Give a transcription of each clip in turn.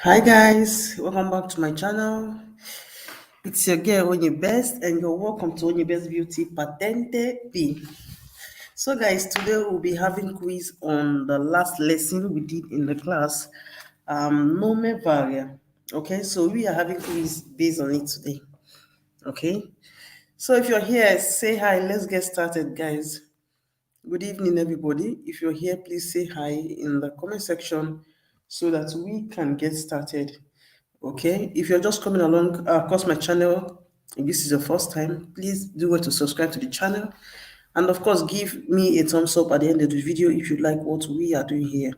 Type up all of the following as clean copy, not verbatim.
Hi guys, welcome back to my channel. It's your girl Onye Best and you're welcome to Onye Best Beauty Patente P. So guys, today we'll be having quiz on the last lesson we did in the class, norme varie. Okay, so we are having quiz based on it today. Okay, so if you're here, say hi. Let's get started, guys. Good evening, everybody. If you're here, please say hi in the comment section so that we can get started. Okay, if you're just coming along across my channel, if this is your first time, please do want to subscribe to the channel, and of course give me a thumbs up at the end of the video if you like what we are doing here.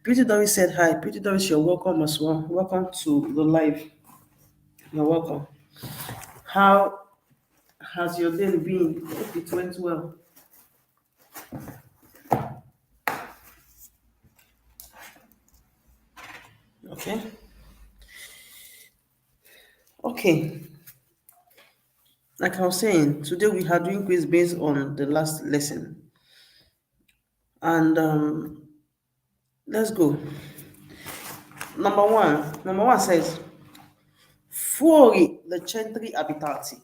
Pretty Doris said hi. Pretty Doris, you're welcome as well. Welcome to the live. You're welcome. How has your day been? Hope it went well. Okay, like I was saying, today we are doing quiz based on the last lesson, and let's go. Number one says, fuori dai centri abitati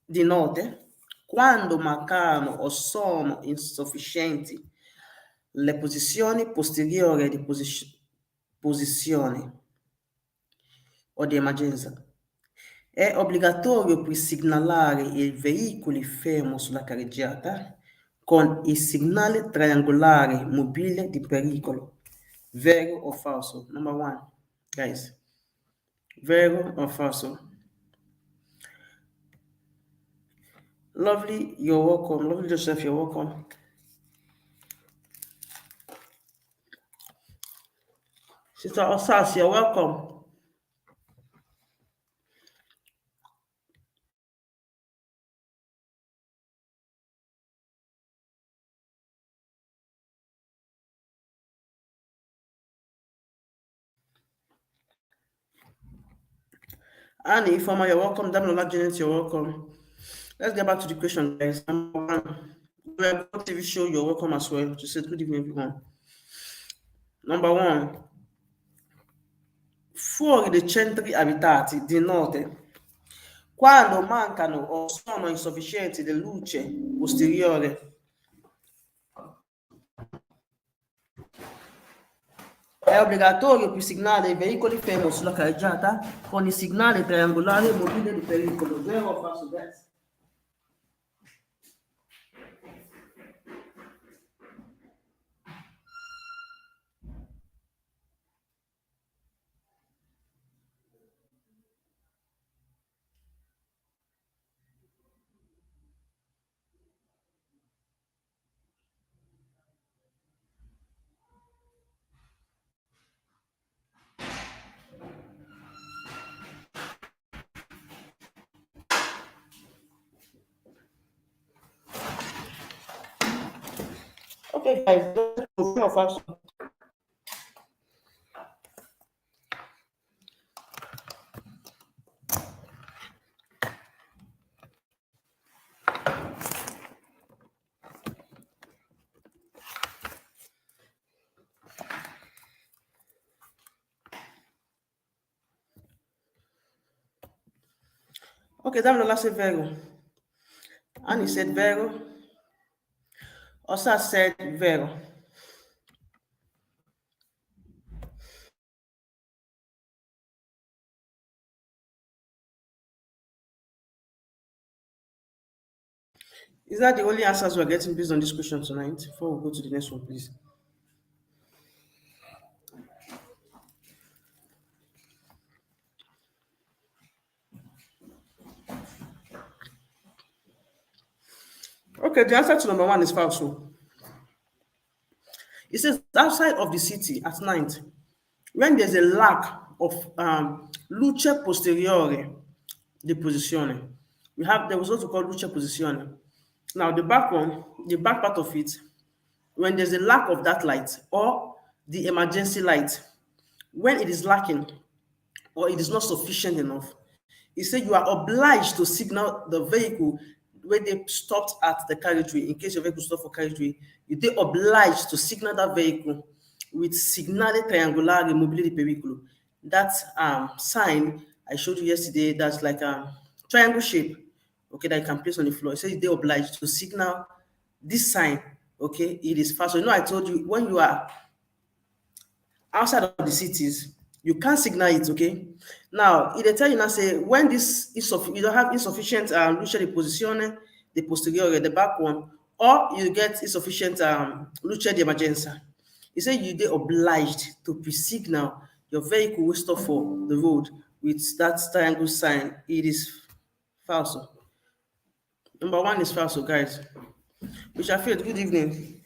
di notte, quando mancano o sono insufficienti le posizioni posteriori di posizione o di emergenza, è obbligatorio segnalare i veicoli fermi sulla carreggiata con il segnale triangolare mobile di pericolo. Vero o falso? Number one, guys. Vero or falso? Lovely, you're welcome. Lovely Joseph, you're welcome. Sister Osas, you're welcome. Annie, Ifoma, you're welcome. Damilola Janet, you're welcome. Let's get back to the question, guys. Number one, TV show, you're welcome as well. Just said good evening, everyone. Number one, fuori dei centri abitati di notte, quando mancano o sono insufficienti di luce posteriore, è obbligatorio segnalare i veicoli fermi sulla carreggiata con il segnale triangolare mobile di pericolo. Vero o falso, guys? Okay, guys, vero o falso? Okay, Damilola said vero. Annie said vero. Osa said vero. Is that the only answers we're getting based on this question tonight? Before we go to the next one, please. Okay, the answer to number one is false. It says outside of the city at night, when there's a lack of luce posteriore di posizione, there was what we call luce posizione. Now the back one, the back part of it, when there's a lack of that light or the emergency light, when it is lacking or it is not sufficient enough, he said you are obliged to signal the vehicle when they stopped at the carriageway. In case your vehicle stopped for carriageway, you're obliged to signal that vehicle with segnale triangolare mobile di pericolo. That sign I showed you yesterday, that's like a triangle shape, okay, that you can place on the floor. It says they're obliged to signal this sign, okay, it is fast. So you know I told you when you are outside of the cities, you can't signal it, okay? Now, it dey tell you now say when this you don't have insufficient luce di posizione di posteriore, the back one, or you get insufficient luce di emergenza. E say you dey obliged to pre-signal your vehicle wey stop for the road with that triangle sign. It is falso. Number one is falso, guys. Mr. Faith, good evening.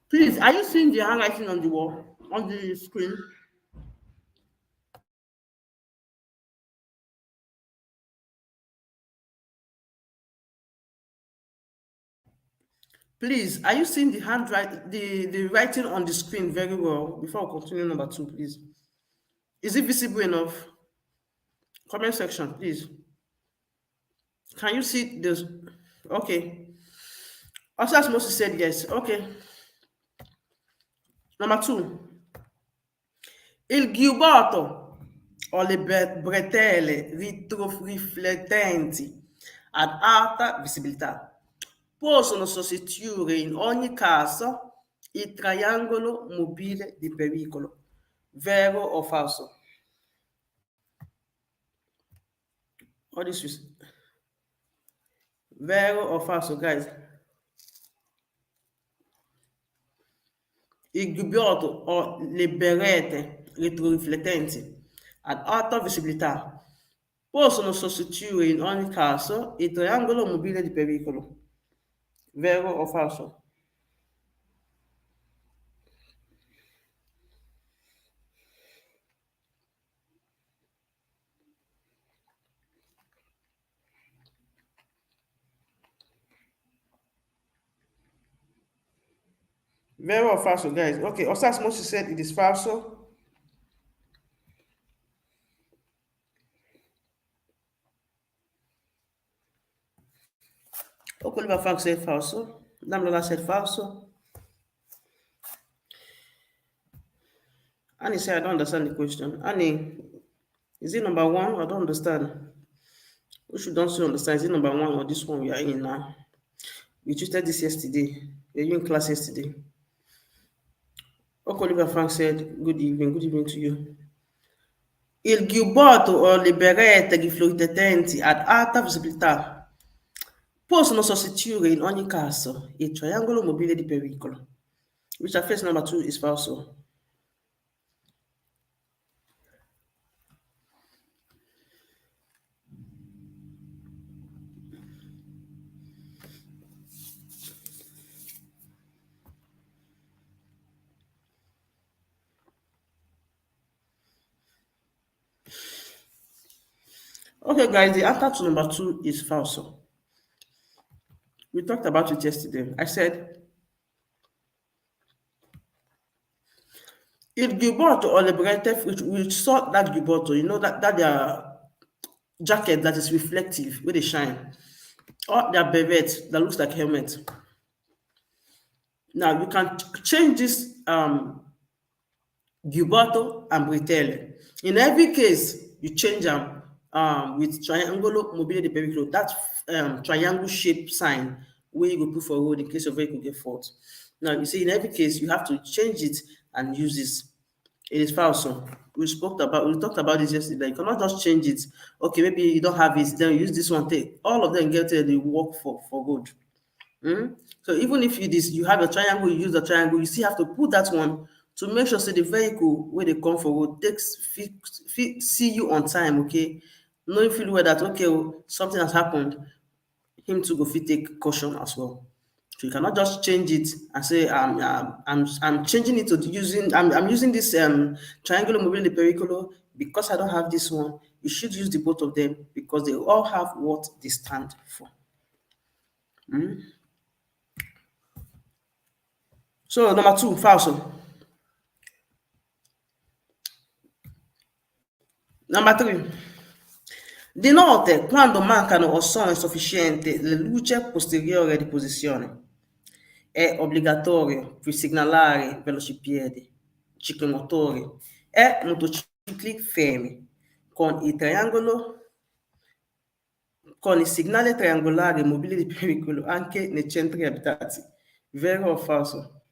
Please, are you seeing the handwriting on the wall, on the screen? Please, are you seeing the writing on the screen very well before we continue number two, please? Is it visible enough? Comment section, please. Can you see this? Okay. Also, Moses said yes. Okay. Number two. Il giubbotto o le bretelle retroriflettenti ad alta visibilità possono sostituire in ogni caso il triangolo mobile di pericolo. Vero o falso? All this is vero or falso, guys? Il giubbotto o le berrette retroriflettenti ad alta visibilità possono sostituire in ogni caso il triangolo mobile di pericolo. Vero o falso? Vero or falso, guys? Okay, Osas Moses said it is falso. Okoliver Frank said falso. Damlola said falso. Annie said, I don't understand the question. Annie, is it number one? I don't understand. We should also understand, is it number one or this one we are in now? We treated this yesterday. Were you in class yesterday? Okoliver Frank said, good evening to you. Il giubbotto o le berrette riflettenti ad alta visibilità possono sostituire in ogni caso il triangolo mobile di pericolo. Which at first number two is falso. Okay, guys, the answer to number two is falso. We talked about it yesterday. I said, il giubbotto or the berrette, we saw that giubbotto, you know, that their jacket that is reflective, where they shine, or their beret that looks like helmet. Now, you can change this giubbotto and bretelle. In every case, you change them with triangolo mobile di pericolo, that triangle shape sign where you go put for road in case your vehicle get fault. Now, you see, in every case, you have to change it and use this. It is falso. We talked about this yesterday. You cannot just change it. Okay, maybe you don't have it, then use this one. Take all of them get the work for good. So even if you have a triangle, you use the triangle, you still have to put that one to make sure say the vehicle where they come forward see you on time, okay? Knowing feel well that okay, something has happened, him to go fit take caution as well. So you cannot just change it and say I'm changing it to I'm using this triangular mobile pericolo because I don't have this one. You should use the both of them because they all have what they stand for. So number two, falso. Number three. Di notte, quando mancano o sono insufficienti le luci posteriori di posizione, È obbligatorio segnalare velocipiedi, ciclomotori e motocicli fermi con il triangolo, con il segnale triangolare mobile di pericolo anche nei centri abitati. Vero o falso?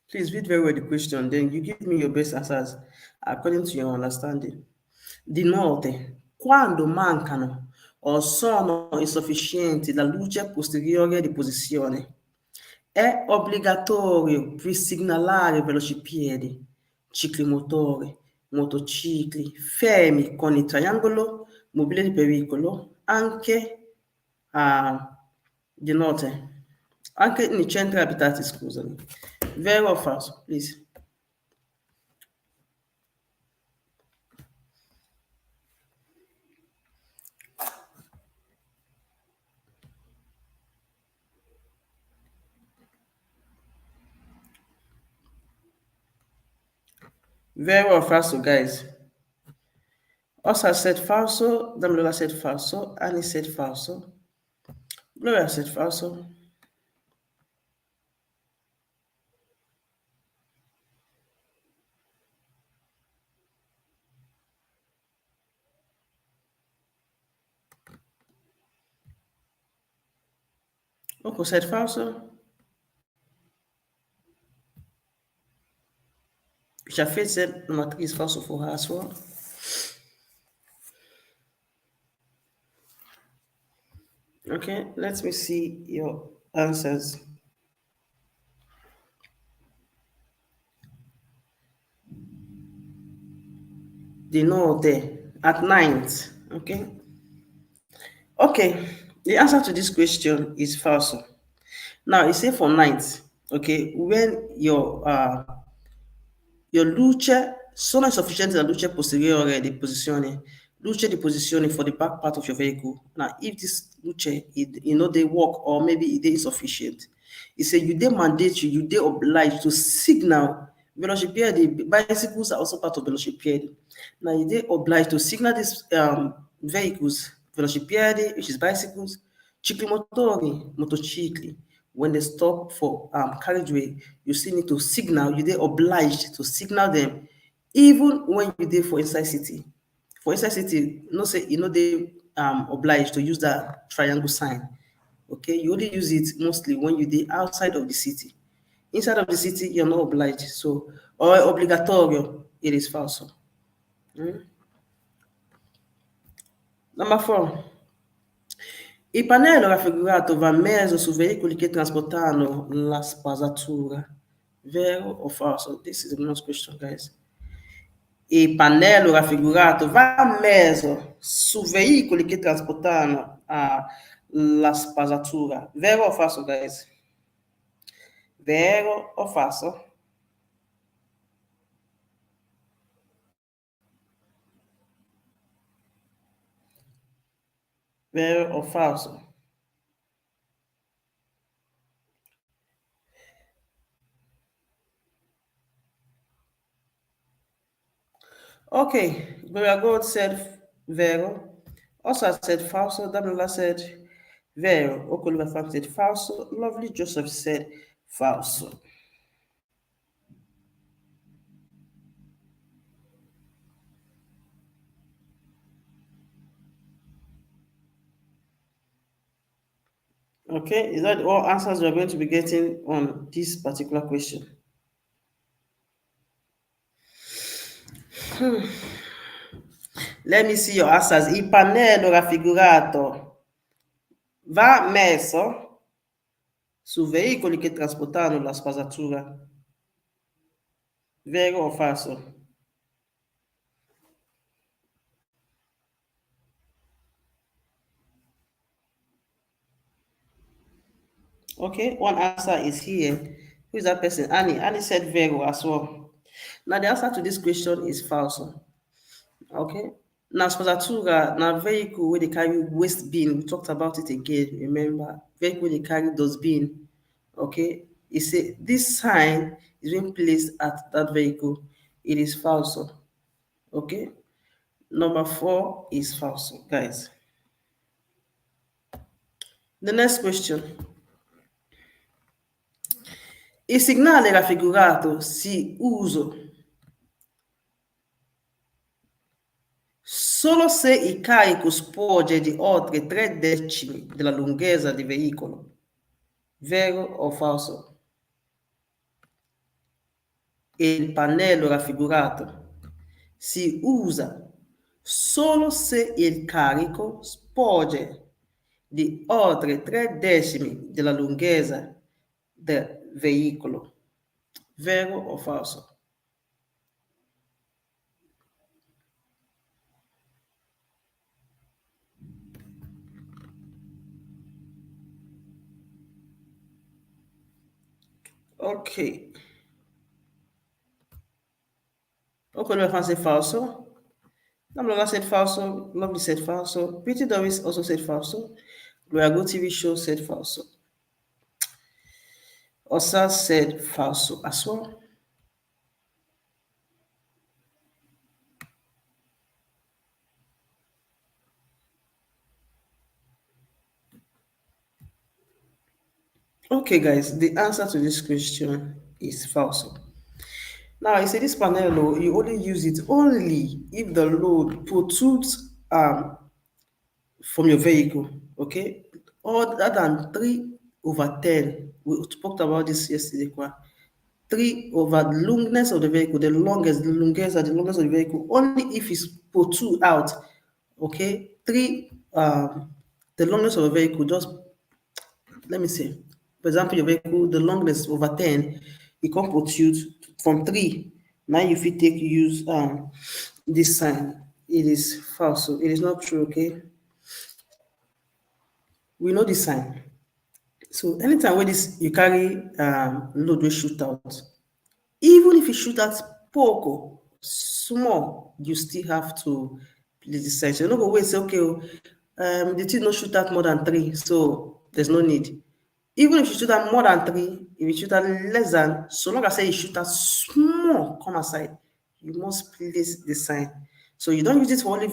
Please read very well the question, then you give me your best answers according to your understanding. Di notte, quando mancano o sono insufficienti la luce posteriore di posizione, è obbligatorio segnalare velocipiedi, ciclomotori, motocicli fermi con il triangolo mobile di pericolo anche di notte, anche nei centri abitati, scusami. Vero o falso, please? Vero or falso, guys? Osa said falso, Damilola said falso, Annie said falso, Gloria said falso. Oko said falso. Jafet said number 3 is falso for her as well. Okay, let me see your answers. The no there at night. Okay. Okay. The answer to this question is false. Now, you say for night, okay, when your luce sono insufficienti la luce posteriore di posizione, luce di posizione for the back part of your vehicle. Now, if this luce, they work or maybe it is insufficient, it say you dey mandatory, you dey obliged to signal velocipiedi. Bicycles are also part of velocipiedi. Now, you dey obliged to signal these vehicles, velocipiedi, which is bicycles, ciclomotori, motocicli. When they stop for carriageway, you still need to signal, you dey obliged to signal them, even when you dey for inside city. For inside city, say you know they obliged to use that triangle sign. Okay, you only use it mostly when you dey outside of the city. Inside of the city, you're not obliged. So, or obligatorio, it is falso. Number 4. Il pannello raffigurato va messo su veicoli che trasportano la spazzatura. Vero o falso? This is the most question, guys. Il pannello raffigurato va messo su veicoli che trasportano la spazzatura. Vero o falso, guys? Vero o falso? Vero o falso? Okay, Gloria God said vero. Osa said falso. Damilola said vero. Okoliva Frank said falso. Lovely Joseph said falso. Okay, is that all answers we're going to be getting on this particular question? Let me see your answers. Il pannello raffigurato va messo su veicoli che trasportano la spazzatura. Vero o falso? Okay, one answer is here. Who is that person? Annie. Annie said vero as well. Now the answer to this question is false. Okay. Now spazzatura, now vehicle where they carry waste bin. We talked about it again. Remember, vehicle where they carry those bin. Okay. It say this sign is being placed at that vehicle. It is false. Okay. Number 4 is false, guys. The next question. Il segnale raffigurato si usa solo se il carico sporge di oltre 3/10 della lunghezza del veicolo. Vero o falso? Il pannello raffigurato si usa solo se il carico sporge di oltre 3/10 della lunghezza del veicolo. Vero o falso? Ok. Ok, lo fanno se falso. Namlola said falso. Lovely said falso. Pretty Doris also said falso. Gloria Go TV show said falso. Osa said falso as well. Okay, guys, the answer to this question is false. Now, you see this panel load, you only use it only if the load protrudes from your vehicle, okay? Other than 3/10. We talked about this yesterday. 3 over the longness of the vehicle, the longest, the longest of the vehicle, only if it's protrude out, okay? 3, the longest of the vehicle, just let me see. For example, your vehicle, the longest over 10, it can protrude from 3. Now if you take use this sign, it is false. So it is not true, okay? We know this sign. So anytime where this you carry load will shoot out, even if you shoot out poco, small, you still have to place the sign. So you don't go wait say, okay, the thing no shoot out more than 3, so there's no need. Even if you shoot out more than 3, if you shoot out less than, so long as say you shoot out small, come aside, you must place the sign. So you don't use it for only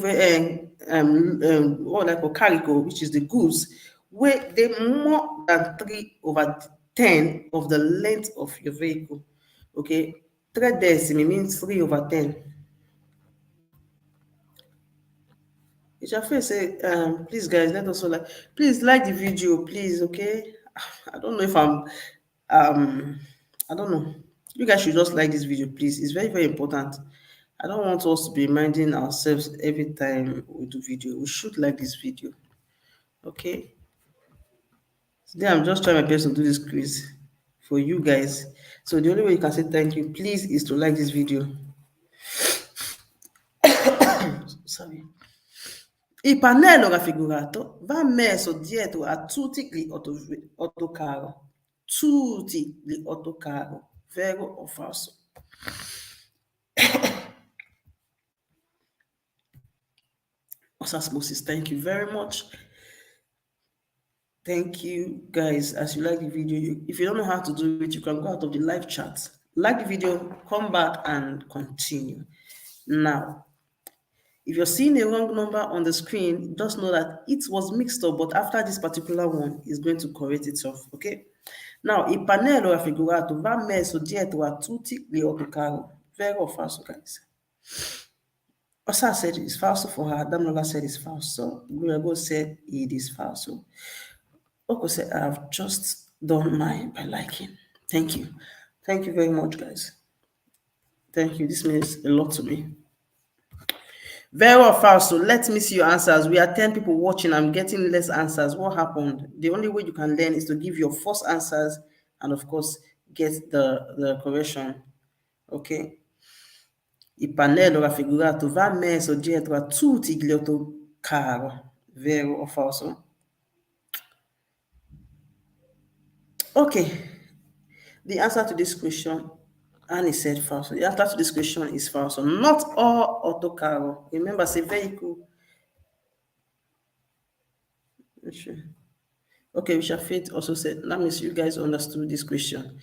what like for cargo, which is the goods, where they more than 3/10 of the length of your vehicle. Okay, 3/10 means 3/10. It shall first say, please guys, let us all please like the video, please, okay? I don't know if I don't know. You guys should just like this video, please. It's very, very important. I don't want us to be reminding ourselves every time we do video. We should like this video, okay? Today I'm just trying my best to do this quiz for you guys. So the only way you can say thank you, please, is to like this video. Sorry. Il pannello raffigurato va messo dietro a tutti gli autocarri. Tutti gli autocarri. Vero o falso? Osasmosis, thank you very much. Thank you, guys. As you like the video, if you don't know how to do it, you can go out of the live chat. Like the video, come back and continue. Now, if you're seeing a wrong number on the screen, just know that it was mixed up, but after this particular one, it's going to correct itself, okay? Now, il pannello raffigurato va messo dietro a tutti gli autocarri. Vero o falso, guys? Osa said it's falso for her. Damnola said it's falso. Gloria said it is falso. Oko said, I've just done mine by liking. Thank you. Thank you very much, guys. Thank you. This means a lot to me. Very well, falso. Let me see your answers. We are 10 people watching. I'm getting less answers. What happened? The only way you can learn is to give your first answers and, of course, get the correction. Okay? Il pannello raffigurato va messo dietro a tutti gli autocarri. Vero o falso? Okay. The answer to this question, Annie said false. The answer to this question is false. Not all autocarri. Remember, it's a vehicle. Okay, Richard Faith also said, that means you guys understood this question.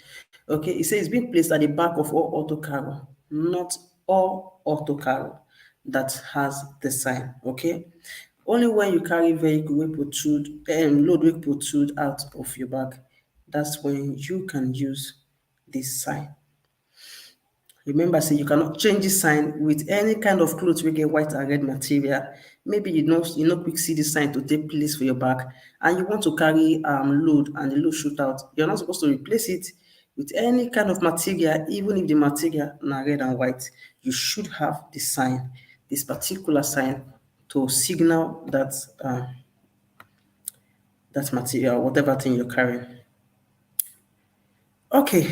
Okay, it says it's being placed at the back of all autocarri, not all autocarri that has the sign. Okay, only when you carry vehicle will protrude and load will protrude out of your back. That's when you can use this sign. Remember, say you cannot change this sign with any kind of clothes wey get white and red material. Maybe you no quick see this sign to take place for your back, and you want to carry load and the load shoot out. You're not supposed to replace it with any kind of material, even if the material na red and white. You should have the sign, this particular sign, to signal that material, whatever thing you're carrying. Okay,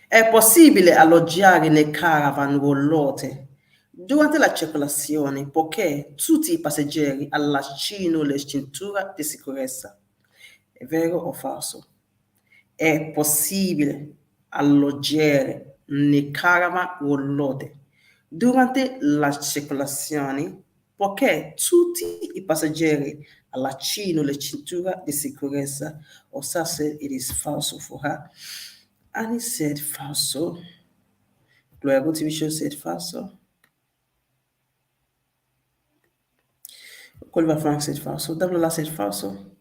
è possibile alloggiare nel caravan roulotte durante la circolazione poiché tutti i passeggeri allacciano le cinture di sicurezza. È vero o falso? È possibile alloggiare nel caravan roulotte durante la circolazione poiché tutti i passeggeri allacciano le cinture di sicurezza. Osa said it is false for her. And he said falso. Gloria TV show said falso. Oliver Frank said falso. Dablola said falso.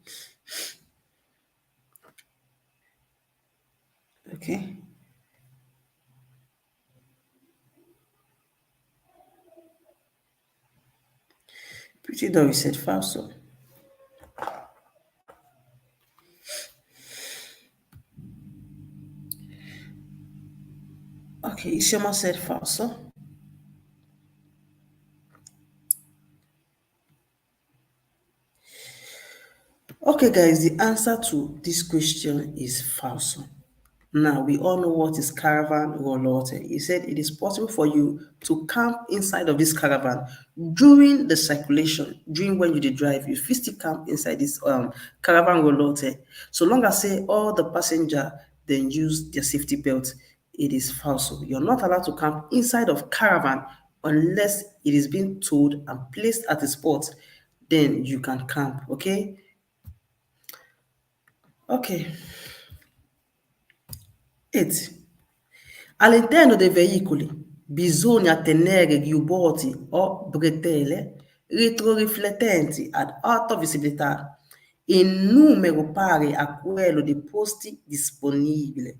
Okay. Pretty Dory said falso. Okay, Isioma said falso. Okay, guys, the answer to this question is falso. Now, we all know what is caravan roulotte. He said it is possible for you to camp inside of this caravan during the circulation, during when you dey drive. You fit still camp inside this caravan roulotte. So long as say all the passenger then use their safety belt, it is false. You're not allowed to camp inside of caravan unless it is being towed and placed at a spot. Then you can camp, okay? Okay. 8. All'interno dei veicoli bisogna tenere giubbotti o bretelle retroriflettenti ad alta visibilità in numero pari a quello dei posti disponibili.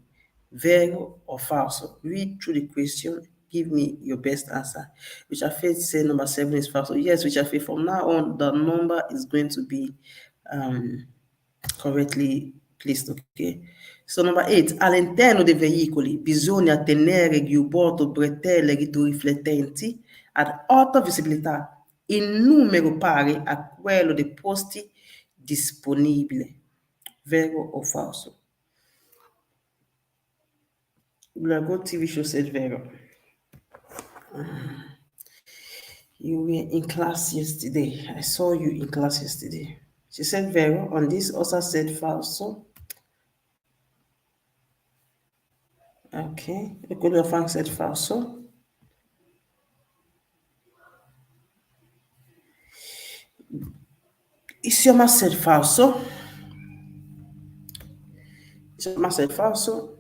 Vero o falso? Read through the question. Give me your best answer. Richard Faith said number 7 is false. Yes, Richard Faith, from now on, the number is going to be correctly placed, okay? So number 8, all'interno dei veicoli bisogna tenere giubbotto bretelle retroriflettenti ad alta visibilità in numero pari a quello dei posti disponibili. Vero o falso? Go TV show said vero. You were in class yesterday. I saw you in class yesterday. She said vero. On this, also said falso. Okay. Gloria Frank said falso. Isioma said falso. Isioma said falso.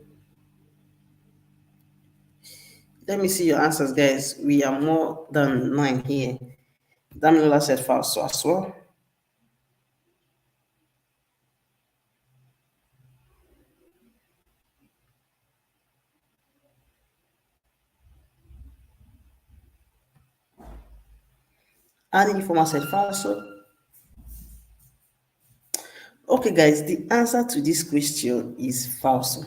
Let me see your answers, guys. We are more than 9 here. Damilola said falso as well. Annie Informa said falso. Okay, guys, the answer to this question is falso.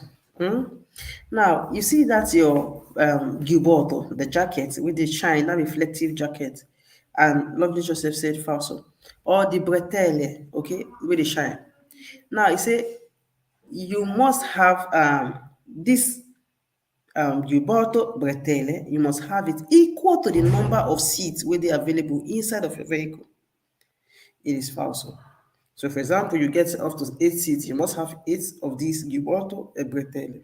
Now, you see that your giubbotto, the jacket with the shine, that reflective jacket, and Lovely Joseph said falso. Or the bretelle, okay, with the shine. Now, you say you must have this giubbotto bretelle, you must have it equal to the number of seats where they are available inside of your vehicle. It is falso. So, for example, you get up to 8 seats, you must have 8 of these giubbotto e bretelle.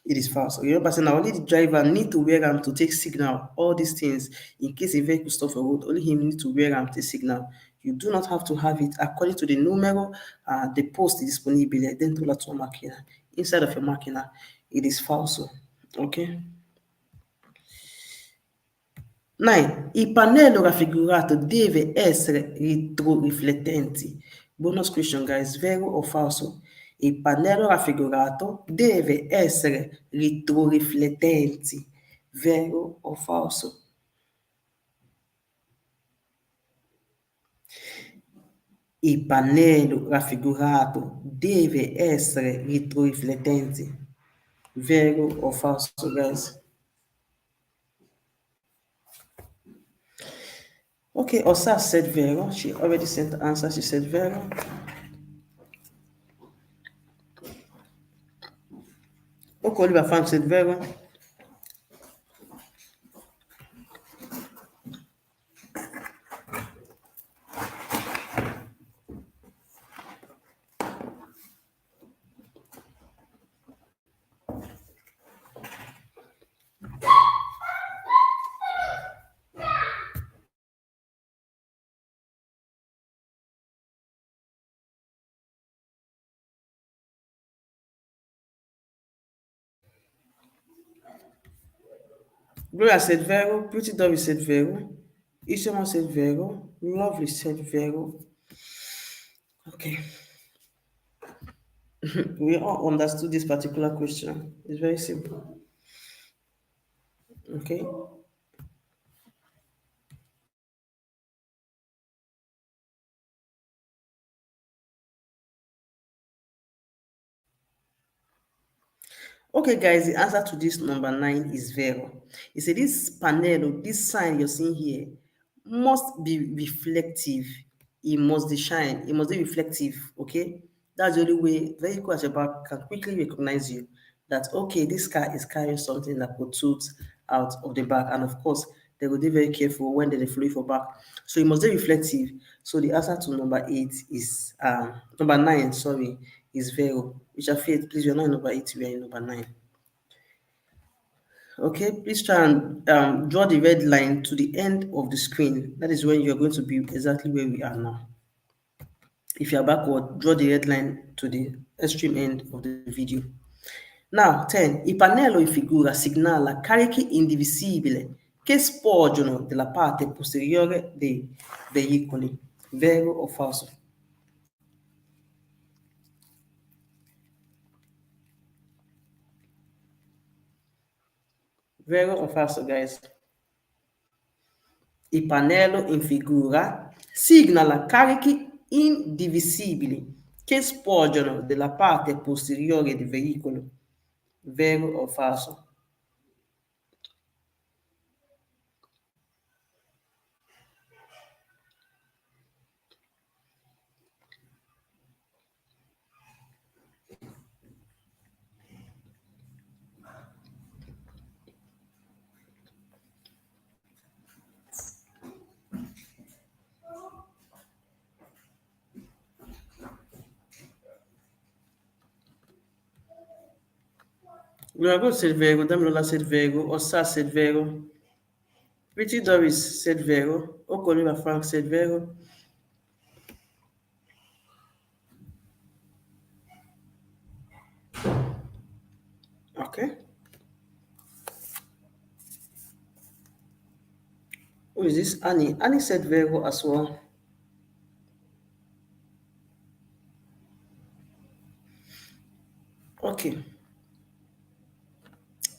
It is false. Remember, saying now only the driver need to wear them to take signal. All these things, in case a vehicle stop for road, only him need to wear them to take signal. You do not have to have it according to the numero, the post disponibile dentro la tua macchina. Inside of your macchina, it is false. Okay. 9. Il pannello raffigurato deve essere retroriflettenti. Bonus question, guys. Vero o falso? Il pannello raffigurato deve essere retroriflettente, vero o falso? Il pannello raffigurato deve essere retroriflettente, vero o falso, guys? Okay, Osa said vero. She already sent the answer. She said vero. Okay, Oliver Frank said vero. Gloria said vero. Pretty Dovey said vero. Ishama said vero. Lovely said vero. Okay. We all understood this particular question. It's very simple. Okay. Okay, guys, the answer to this number 9 is vero. It said this panel, this sign you're seeing here, must be reflective. It must be shine. It must be reflective. Okay, that's the only way vehicle at your back can quickly recognize you. That okay, this car is carrying something that protrudes out of the back, and of course, they will be very careful when they flow for back. So it must be reflective. So the answer to number 8 is number 9. Sorry, is vero. Which I feel, please, you're not in number 8. We are in number 9. Okay, please try and draw the red line to the end of the screen. That is when you're going to be exactly where we are now. If you are backward, draw the red line to the extreme end of the video. Now, 10. Il pannello in figura segnala carichi indivisibili che sporgono dalla parte posteriore dei veicoli. Vero o falso? Vero o falso, guys? Il pannello in figura segnala carichi indivisibili che sporgono dalla parte posteriore del veicolo. Vero o falso? Luago said vero, Damilola said vero, Osa said vero, Richie Doris said vero, Okoliva Frank said vero. Okay. Who is this? Annie. Annie said vero as well. Okay.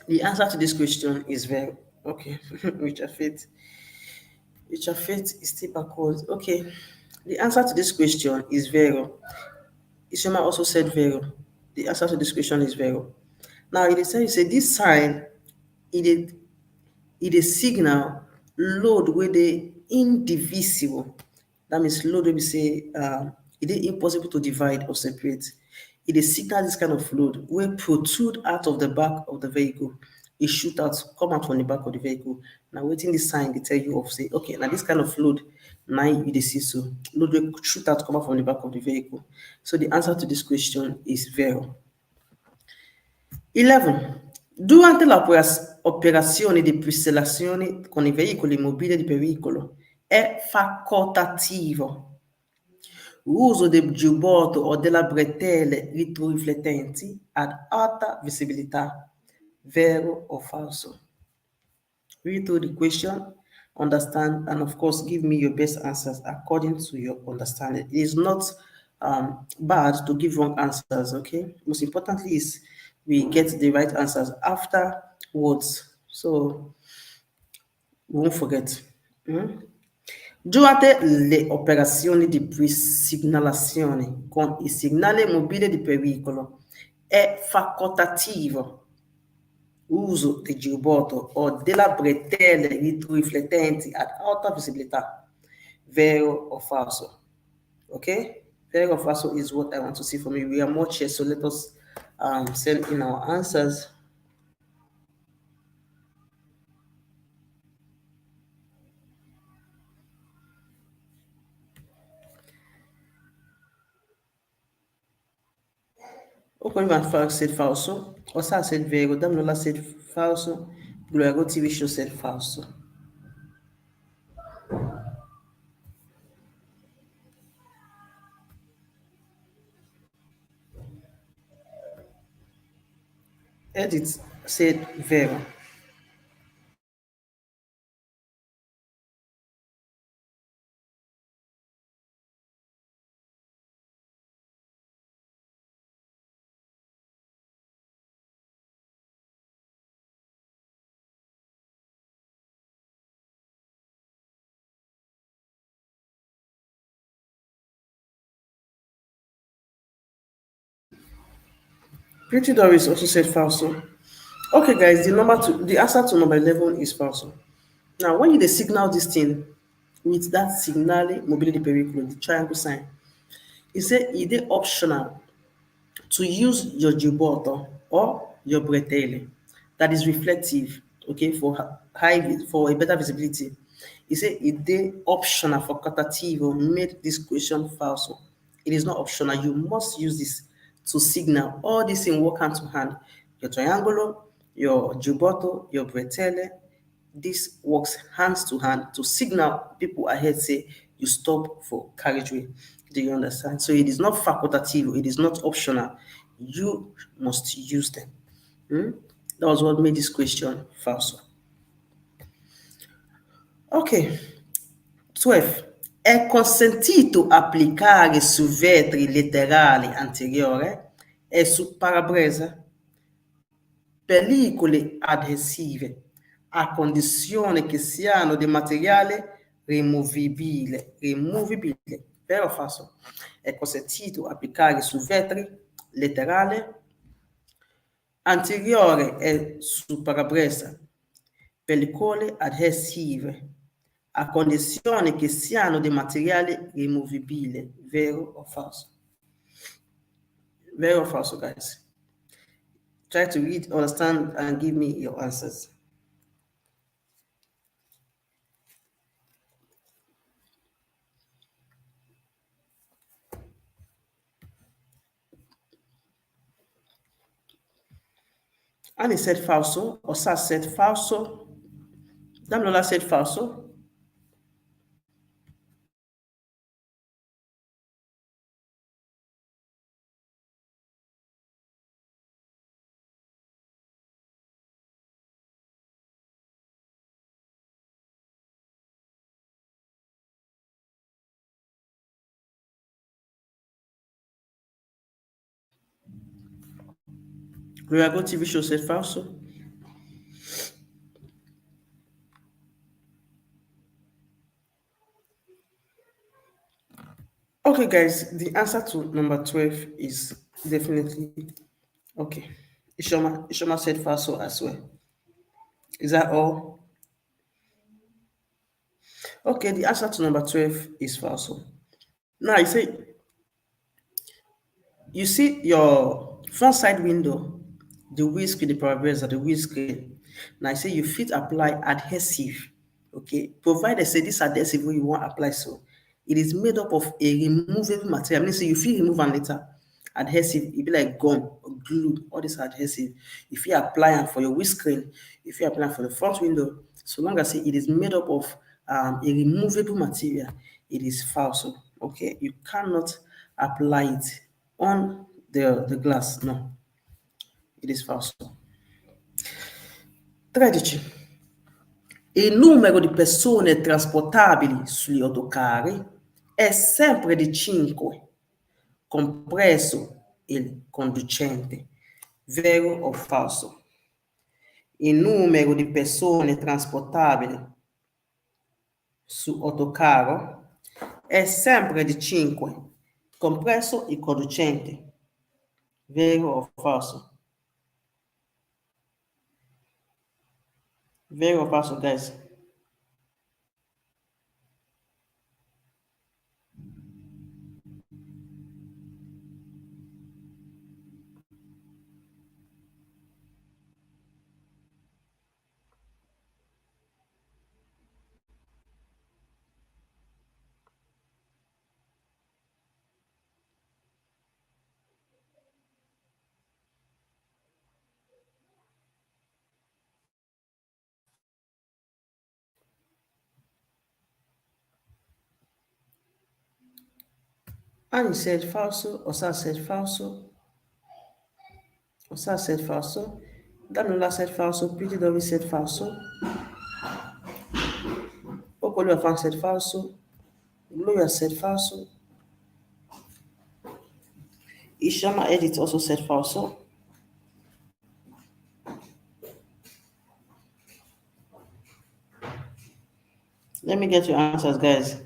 The answer to this question is vero. Okay. Which are faith is still backwards. Okay. The answer to this question is vero. Ishama also said vero. The answer to this question is vero. Now, it is said, you say this sign, it is signal load where they indivisible. That means load where we say it is impossible to divide or separate. It is signal this kind of load where protrude out of the back of the vehicle. It shoot out, come out from the back of the vehicle. Now waiting this sign they tell you of say, okay, now this kind of load, now you dey see so. Load will shoot out, come out from the back of the vehicle. So the answer to this question is vero. 11. Durante l'operazione di pistellazione con i veicoli mobili di pericolo è facoltativo l'uso del giubbotto o della bretelle retroriflettenti ad alta visibilità. Vero o falso? Read through the question, understand, and of course, give me your best answers according to your understanding. It is not bad to give wrong answers. Okay, most importantly is we get the right answers afterwards, so we won't forget. Mm? Durante le operazioni di presegnalazione con il segnale mobile di pericolo è facoltativo uso del giubbotto o della bretelle riflettenti ad alta visibilità, vero o falso? Okay? Vero or falso is what I want to see from you. We are more here, so let us send in our answers. Open said falso. Osa said vero. Damnola said falso. Gloria TV show said falso. Edith said vero. Pretty Doris also said falso. Okay, guys, the answer to number 11 is falso. Now, when you dey signal this thing with that signale mobility periculum, the triangle sign, e say e dey optional to use your gibbotto or your bretelle that is reflective, okay, for for a better visibility. He said it dey optional for facultative made this question false. It is not optional. You must use this to signal. All these things work hand to hand. Your triangular, your gibbotto, your bretelle, this works hands to hand to signal people ahead, say you stop for carriageway. Do you understand? So it is not facultative, it is not optional. You must use them. Hmm? That was what made this question false. Ok. 12. È consentito applicare su vetri laterali anteriore e su parabrezza pellicole adhesive a condizione che siano di materiale rimovibile. Vero o falso? È consentito applicare su vetri laterali anteriore e su parabrezza pellicole adhesive a condizione che siano di materiale rimovibile. Vero o falso? Vero o falso, guys? Try to read, understand, and give me your answers. Annie said falso. Osa said falso. Damlola said falso. Gloria TV show said falso. Okay, guys, the answer to number 12 is definitely okay. Ishoma said falso as well. Is that all? Okay, the answer to number 12 is falso. Now, you see your front side window, the windscreen, the parabrezza, the windscreen. Now, I say you fit apply adhesive, okay? Provided say this adhesive wey you want apply so, it is made up of a removable material. I mean, say you fit remove am later. Adhesive, e be like gum or glue, all this adhesive. If you apply am for your windscreen, if you apply am for the front window, so long as say it is made up of a removable material, it is false. Okay, you cannot apply it on the glass. No, it is false. 13. Il numero di persone trasportabili sugli autocarri è sempre di 5 compreso il conducente. Vero o falso? Il numero di persone trasportabili su autocarro è sempre di 5, compreso il conducente. Vero o falso? Vero o falso, guys? Annie said falso, Osa said falso, Osa said falso, Danola said falso, Pretty Dory said falso, Okoluafan said falso, Gloria said falso, Ishama Edit also said falso. Let me get your answers, guys.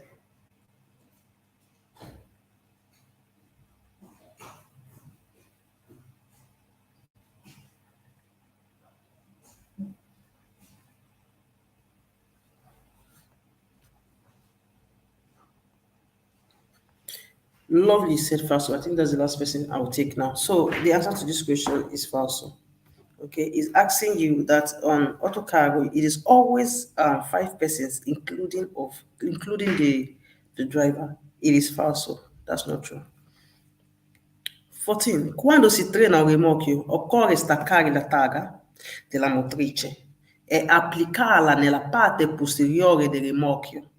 Lovely said falso. I think that's the last person I'll take now. So the answer to this question is falso. Okay, it's asking you that on auto cargo it is always 5 persons, including the driver. It is falso. That's not true. 14. Quando si trena un rimorchio, occorre staccare la targa della motrice e applicarla nella parte posteriore del rimorchio.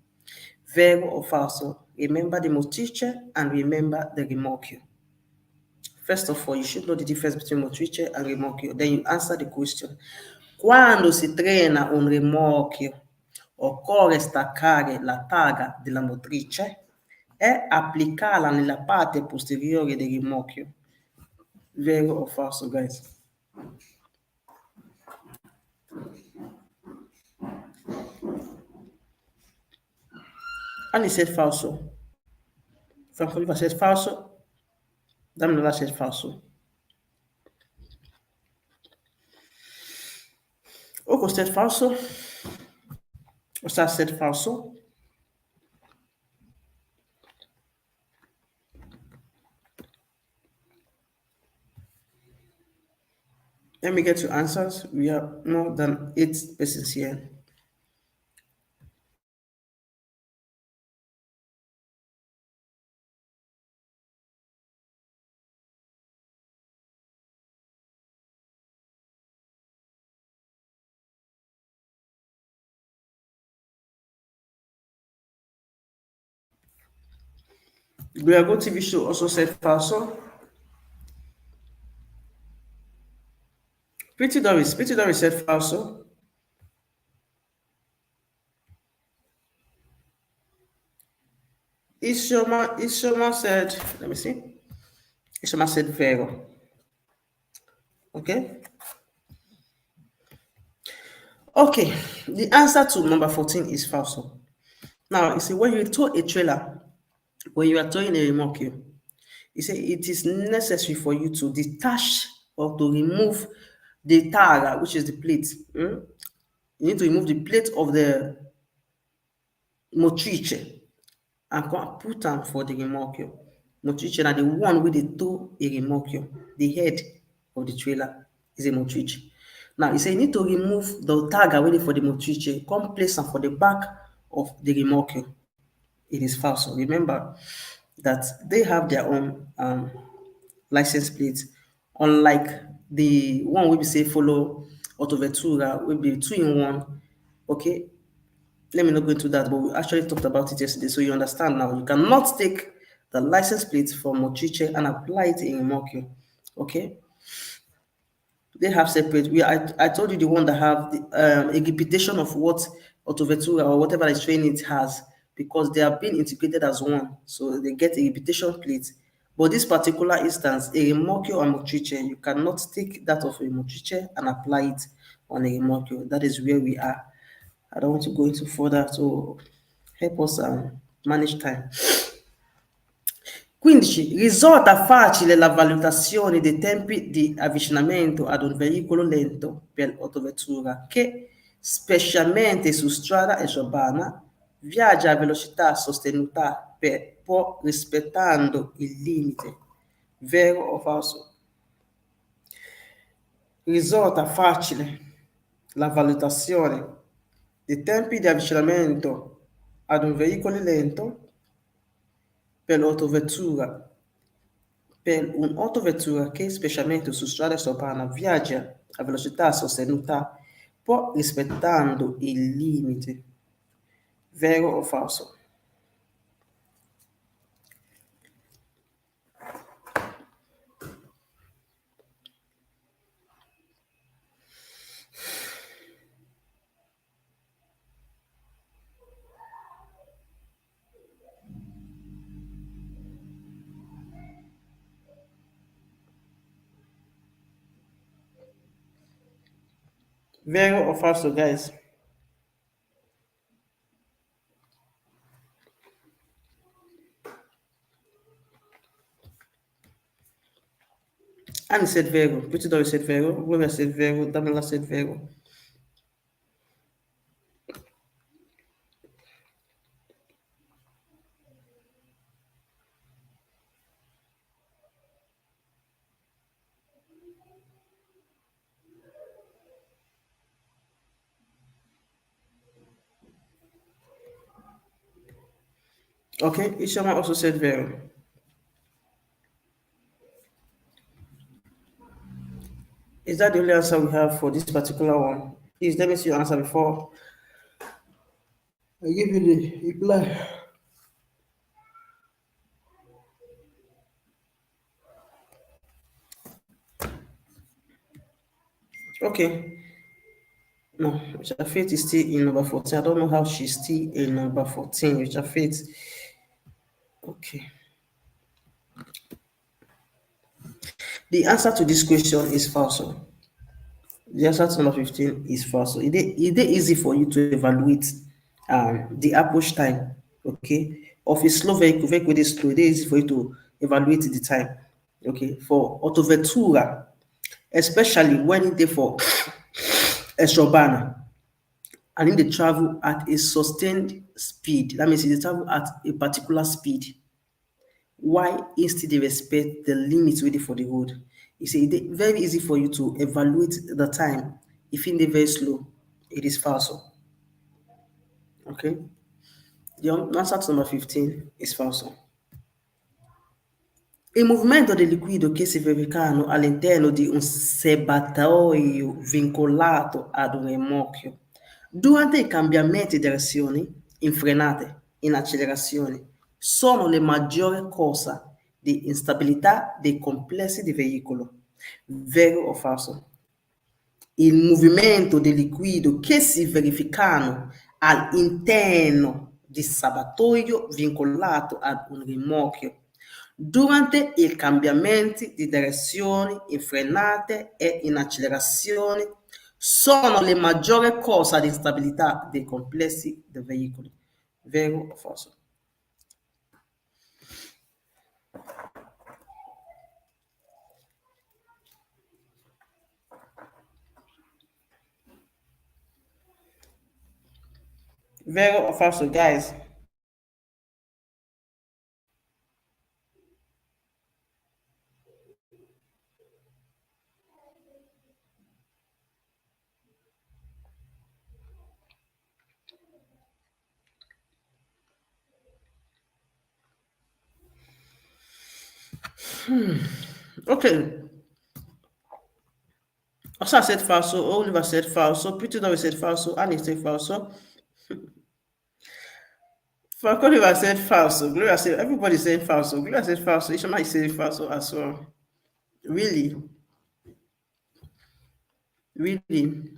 Vero o falso? Remember the motrice and remember the rimorchio. First of all, you should know the difference between motrice and rimorchio. Then you answer the question. Quando si trena un rimorchio, occorre staccare la targa della motrice e applicarla nella parte posteriore del rimorchio. Vero o falso, guys? Annie said falso. Franco Oliva said falso. Damnola said falso. Oko said falso. Osa said falso. Let me get to answers. We have more than 8 persons here. Go TV show also said falso. Pretty Doris said falso. Ishoma said, let me see. Ishoma said vero. Okay. Okay, the answer to number 14 is falso. Now, you see, when you tow a trailer, when you are towing a remorque, you say it is necessary for you to detach or to remove the tag, which is the plate. You need to remove the plate of the motrice and put them for the remorque. Motrice na the one with the tow a remorque. The head of the trailer is a motrice. Now, you say you need to remove the tag away for the motrice, come place them for the back of the remorque. It is false. So remember that they have their own license plates, unlike the one we say follow Autoventura, will be 2-in-1. Okay, let me not go into that, but we actually talked about it yesterday, so you understand now. You cannot take the license plate from Motrice and apply it in Mercury. Okay, they have separate. I told you the one that have the, a reputation of what Autoventura or whatever train it has, because they are being integrated as one, so they get a reputation plate. For this particular instance, a remorquio and motrice, you cannot take that of a motrice and apply it on a remorquio. That is where we are. I don't want to go into further to help us manage time. Quindi risulta facile la valutazione dei tempi di avvicinamento ad un veicolo lento per autovettura che, specialmente su strada extraurbana, viaggia a velocità sostenuta pur rispettando il limite. Vero o falso? Risulta facile la valutazione dei tempi di avvicinamento ad un veicolo lento per l'autovettura per un'autovettura che, specialmente su strada sovrana, viaggia a velocità sostenuta, pur rispettando il limite. Vero o falso? Vero or falso, guys? Annie said vero. Putidori said vero. Gloria said vero. Damila said vero. Okay, Ishama also said vero. Is that the only answer we have for this particular one? Please let me see your answer before I give you the reply. Okay. No, Richard Faith is still in number 14. I don't know how she's still in number 14. Richard Faith. Okay. The answer to this question is false. The answer to number 15 is false. It is easy for you to evaluate the approach time, okay, of a slow vehicle is slow. It is easy for you to evaluate the time, okay, for autovettura, especially when they for extraurbana and in the travel at a sustained speed. That means they travel at a particular speed. Why instead they respect the limits waiting for the road? You see, it's very easy for you to evaluate the time. If in the very slow, it is false. Okay? The answer to number 15 is false. Il movimento del liquido che si verificano all'interno di un serbatoio vincolato ad un rimorchio durante i cambiamenti di direzione, in frenate, in accelerazione, sono le maggiori causa di instabilità dei complessi di veicolo. Vero o falso? Il movimento del liquido che si verificano all'interno di serbatoio vincolato ad un rimorchio durante i cambiamenti di direzione in frenate e in accelerazione sono le maggiori cause di instabilità dei complessi dei veicoli. Vero o falso? Vero o falso, guys? Okay. Osa said falso, Oliver said falso, Pitudori said falso, Annie said falso. Frank Oliver said falso. Gloria said, everybody said falso. Gloria said falso. Ishama is saying falso as well. Really? Really?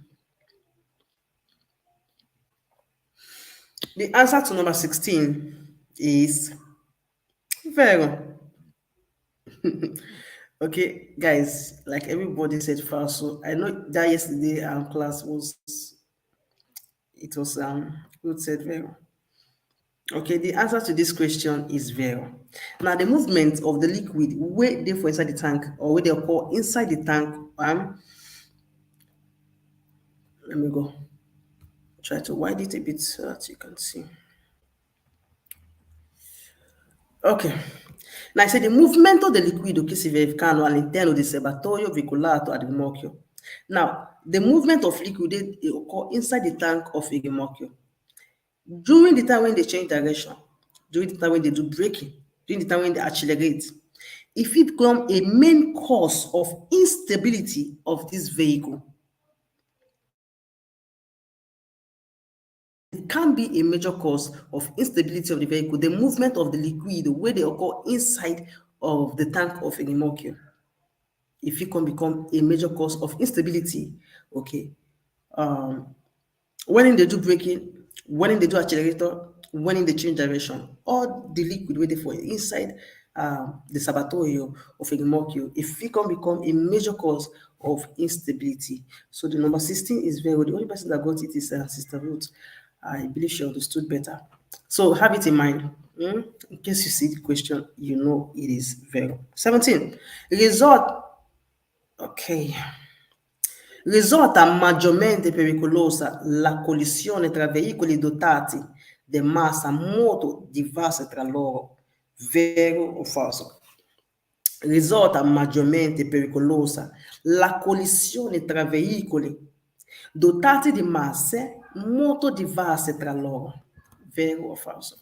The answer to number 16 is vero. Okay, guys, like everybody said fast. So I know that yesterday class was it was good said very. Okay, the answer to this question is very. Now the movement of the liquid where they for inside the tank or where they occur inside the tank, let me go try to widen it a bit so that you can see. Ok. Now, I say the movimento del liquido che si verificano all'interno del serbatoio veicolato ad rimorchio. Now, the movement of liquid they occur inside the tank of a remorchio. During the time when they change direction, during the time when they do braking, during the time when they accelerate, if it become a main cause of instability of this vehicle, it can be a major cause of instability of the vehicle, the movement of the liquid, where they occur inside of the tank of a remorchio. If it can become a major cause of instability, okay. Um, when they do braking, when they do accelerator, when they change direction, all the liquid waiting for inside the sabatoio of a remorque, if it can become a major cause of instability. So the number 16 is very good. The only person that got it is Sister Ruth. I believe she understood better. So have it in mind. In case you see the question, you know it is very 17. Result. Okay. Risulta maggiormente pericolosa la collisione tra veicoli dotati di massa molto diversa tra loro, vero o falso? Risulta maggiormente pericolosa la collisione tra veicoli dotati di masse molto diverse tra loro, vero o falso?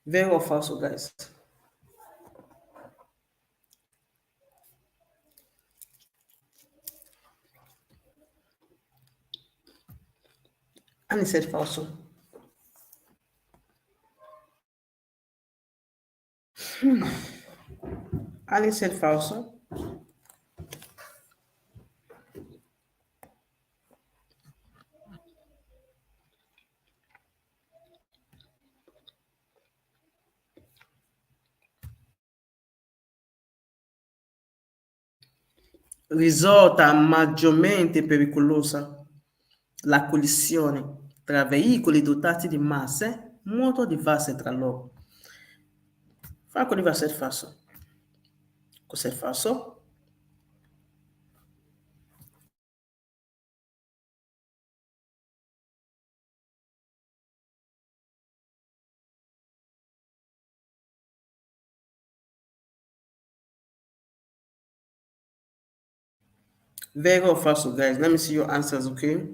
Vero o falso, guys? Annie said falso. Annie said falso. Risulta maggiormente pericolosa la collisione tra veicoli dotati di masse molto diverse tra loro. Franco deve essere falso. Cos'è falso? Vero or falso, guys? Let me see your answers, okay?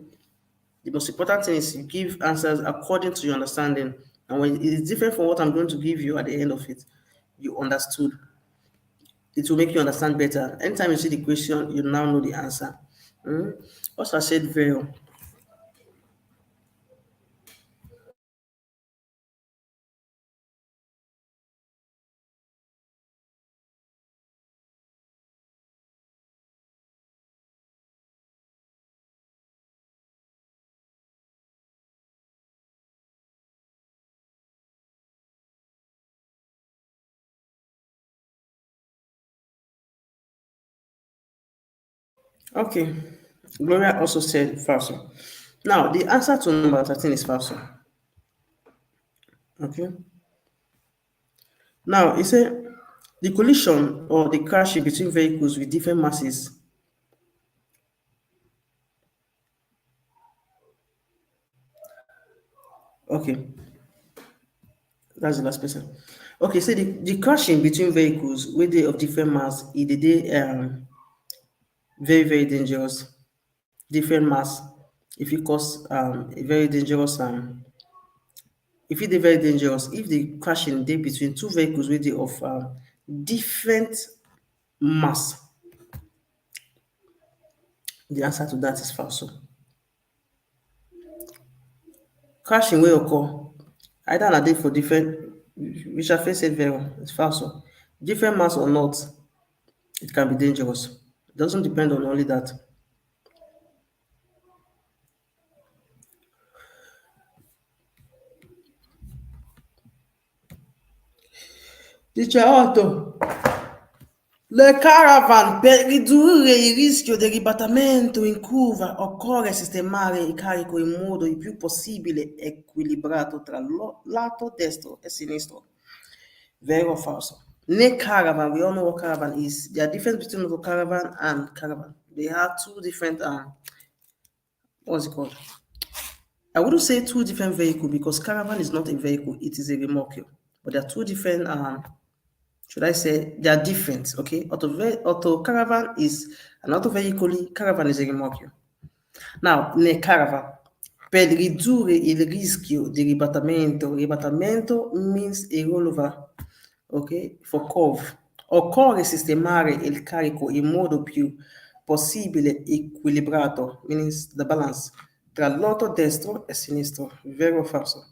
The most important thing is you give answers according to your understanding. And when it is different from what I'm going to give you at the end of it, you understood. It will make you understand better. Anytime you see the question, you now know the answer. Also, I said very. Okay. Gloria also said falso. Now, the answer to number 13 is falso. Okay. Now, it said the collision or the crashing between vehicles with different masses. Okay, that's the last person. Okay, so the crashing between vehicles with they of different mass, it dey very, very dangerous. Different mass, if it cause a very dangerous if it dey very dangerous, if the crashing dey between two vehicles with they of different mass, the answer to that is false. Crashing wey occur either na dey for different which I first said very well, it's false. Different mass or not, it can be dangerous. It doesn't depend on only that. Dice 8. Le caravan per ridurre il rischio di ribattamento in curva occorre sistemare il carico in modo il più possibile equilibrato tra lo lato destro e sinistro. Vero or false? Ne caravan, we all know what caravan is. There are difference between auto caravan and caravan. They have two different what's it called? I wouldn't say two different vehicles because caravan is not a vehicle, it is a remorque. But there are two different should I say they are different, okay? Auto caravan is an auto vehicle, caravan is a remorque. Now, nel caravan, per ridurre il rischio di ribattamento means a rollover, ok? For curve. Occorre sistemare il carico in modo più possibile equilibrato, means the balance, tra lato destro e sinistro. Vero o falso?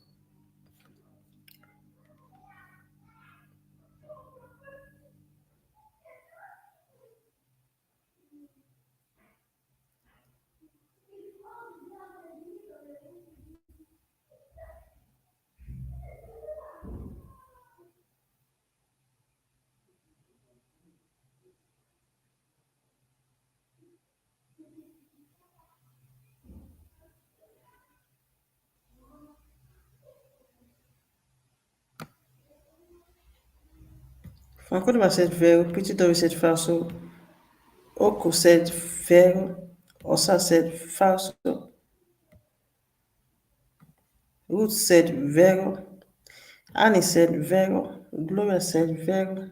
Franco deve ser vero, Piti deve ser falso, Oko said vero, Osa said falso, Ruth said vero, Annie said vero, Gloria said vero,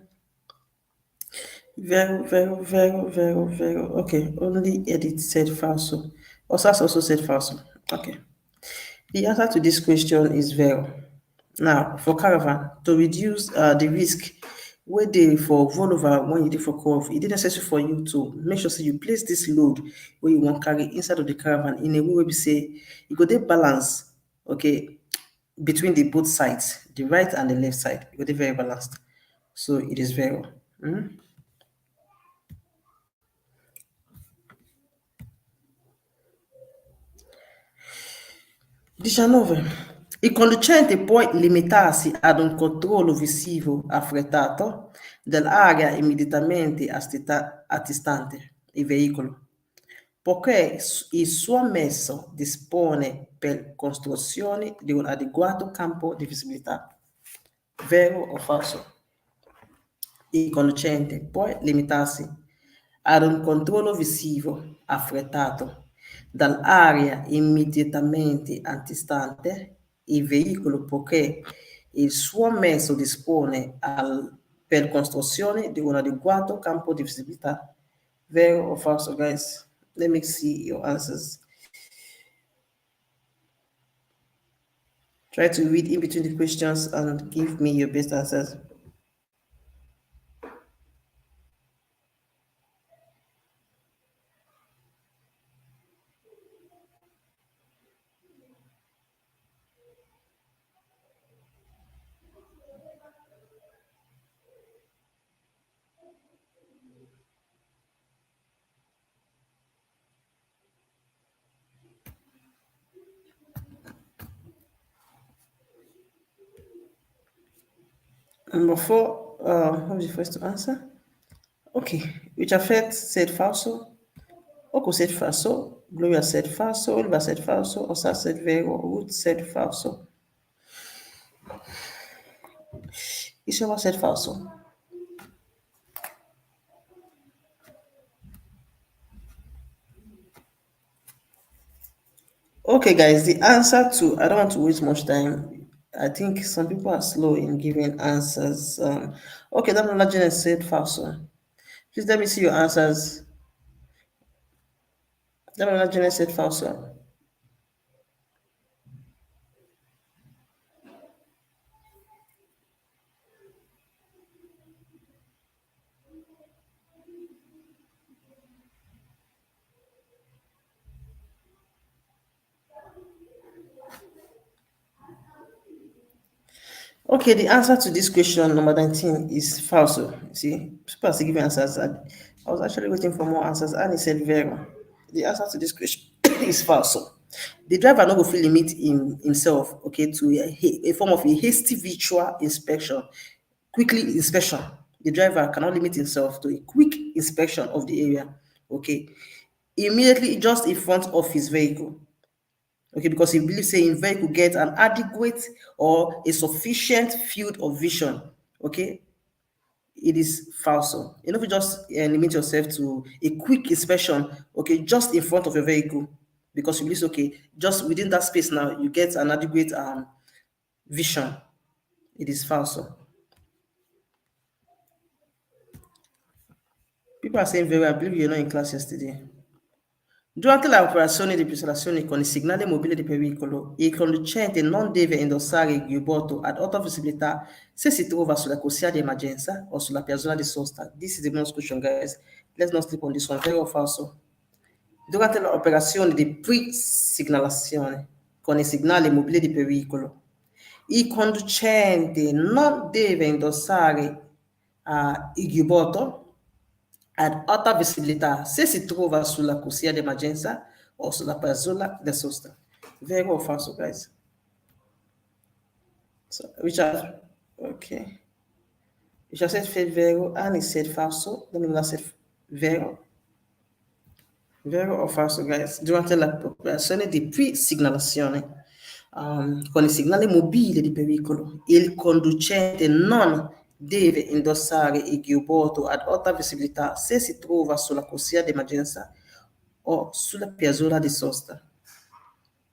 vero, vero, vero, vero, vero. Okay, only Edith said falso. Osas also said falso. Okay. The answer to this question is vero. Now, for caravan, to reduce the risk wey dey for rollover when you dey for curve, e dey necessary for you to make sure say you place this load wey you wan carry inside of the caravan in a way wey be say e go dey balance, okay, between the both sides, the right and the left side. E go dey very balanced. So it is vero. 19. Il conducente può limitarsi ad un controllo visivo affrettato dell'area immediatamente antistante il veicolo, poiché il suo mezzo dispone per costruzione di un adeguato campo di visibilità. Vero o falso? Il conducente può limitarsi ad un controllo visivo affrettato dall'area immediatamente antistante il veicolo poiché il suo mezzo dispone per costruzione di un adeguato campo di visibilità. Vero o falso, guys? Let me see your answers. Try to read in between the questions and give me your best answers. Number 4, who was the first to answer? Okay, Richard said falso. Oko said falso. Gloria said falso. Oliver said falso. Osa said vero. Ruth said falso. Ishawa said falso. Okay, guys, the answer to, I don't want to waste much time. I think some people are slow in giving answers. Okay, Damilola Janet said falso. Please let me see your answers. Damilola Janet said falso. Okay, the answer to this question, number 19, is falso. See, people are still giving answers. I was actually waiting for more answers, and he said vero. The answer to this question is falso. The driver no go fit limit himself, okay, to a form of a hasty visual inspection quickly inspection. The driver cannot limit himself to a quick inspection of the area. Okay, immediately just in front of his vehicle. Okay, because he believes say in vehicle get an adequate or a sufficient field of vision. Okay, it is falso. You know, if you just limit yourself to a quick inspection, okay, just in front of your vehicle, because you believe okay, just within that space now you get an adequate vision. It is falso. People are saying very well, I believe you're not in class yesterday. Durante l'operazione di prestazione con il segnale mobile di pericolo, il conducente non deve indossare il giubbotto ad alta visibilità se si trova sulla corsia di emergenza o sulla piazzola di sosta. This is the most question, guys. Let's not sleep on this one. Vero o falso? Durante l'operazione di pre-segnalazione con il segnale mobile di pericolo, il conducente non deve indossare il giubbotto ad alta visibilità se si trova sulla corsia di emergenza o sulla piazzola di sosta. Vero o falso, guys? So, Richard, okay. Richard said vero, Annie said falso, Dominola said vero. Vero o falso, guys? Durante l'operazione di pre-segnalazione con il segnale mobile di pericolo, il conducente non deve indossare il giubbotto ad alta visibilità se si trova sulla corsia di emergenza o sulla piazzola di sosta.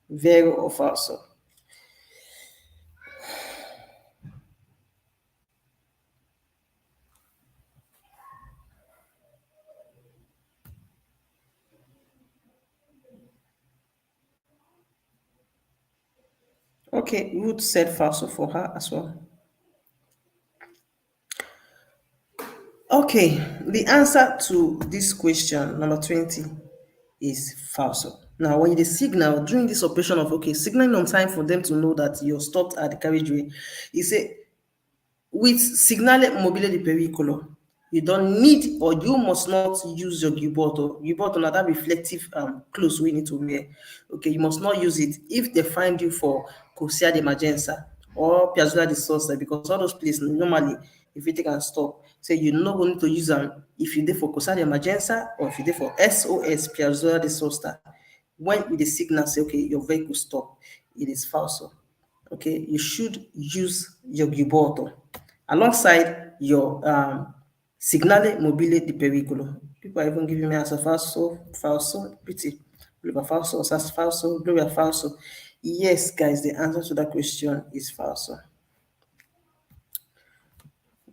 Vero o falso? Okay, Ruth said falso for her as well. Okay, the answer to this question, number 20, is falso. Now, when you signal during this operation of, okay, signaling on time for them to know that you're stopped at the carriageway, you say, with segnale mobile di pericolo, you don't need or you must not use your giubbotto. Giubbotto, now that reflective clothes we need to wear. Okay, you must not use it if they find you for corsia di emergenza or piazzola di sosta, because all those places normally, if you can stop, say you're not going to use them if you're there for corsia di emergenza or if you're there for SOS piazzola di sosta. When the signal say, okay, your vehicle stop, it is falso. Okay, you should use your giubbotto alongside your segnale mobile di pericolo. People are even giving me as a falso, pretty. Gloria falso, as falso, Gloria falso. Yes, guys, the answer to that question is falso.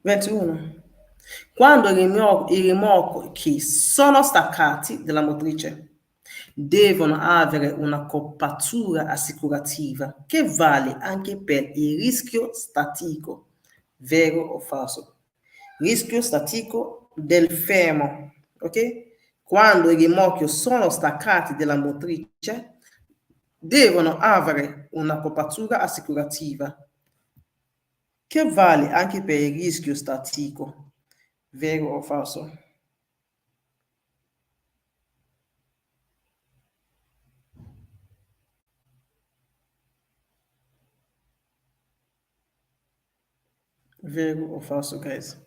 21. Quando i rimorchi sono staccati dalla motrice, devono avere una copertura assicurativa che vale anche per il rischio statico. Vero o falso? Rischio statico del fermo, ok? Quando i rimorchi sono staccati dalla motrice, devono avere una copertura assicurativa che vale anche per il rischio statico. Vero o falso? Vero or falso, guys?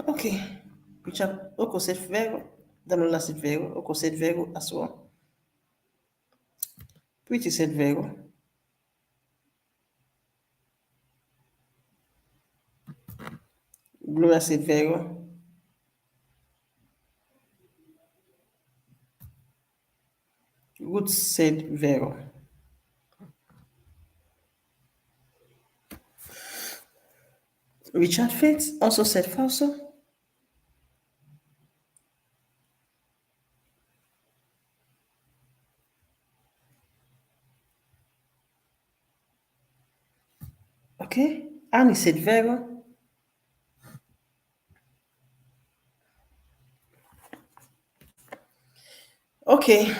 Okay. Richard, Oko said vero. Danola said vero. Oko said vero as well. Pretty said vero. Gloria said vero. Ruth said vero. Richard Fitz also said falso. Okay. Annie said vero. Okay.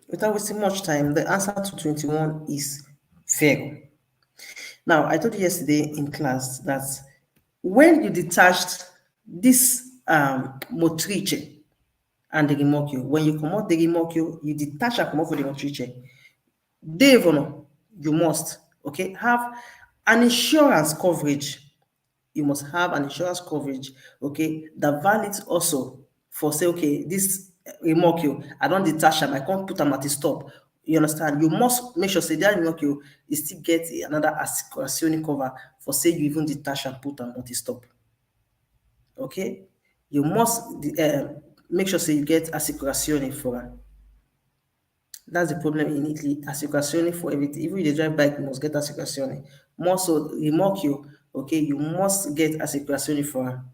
Without wasting much time, the answer to 21 is vero. Now, I told you yesterday in class that when you detached this motrice and the remorque, when you come out the remorque, you detach and come out for the motrice. Devono, you must, okay, have an insurance coverage. You must have an insurance coverage, okay, that valid also for say, okay, this remorque, I don't detach am, I can't put am at a stop. You understand? You must make sure say that remorque you still get another assicurazione cover for say you even detach and put am at a stop. Okay? You must make sure say you get assicurazione for am. That's the problem in Italy. Assicurazione for everything. Even if you drive bike, you must get assicurazione. More so, remorque, okay, you must get assicurazione for am.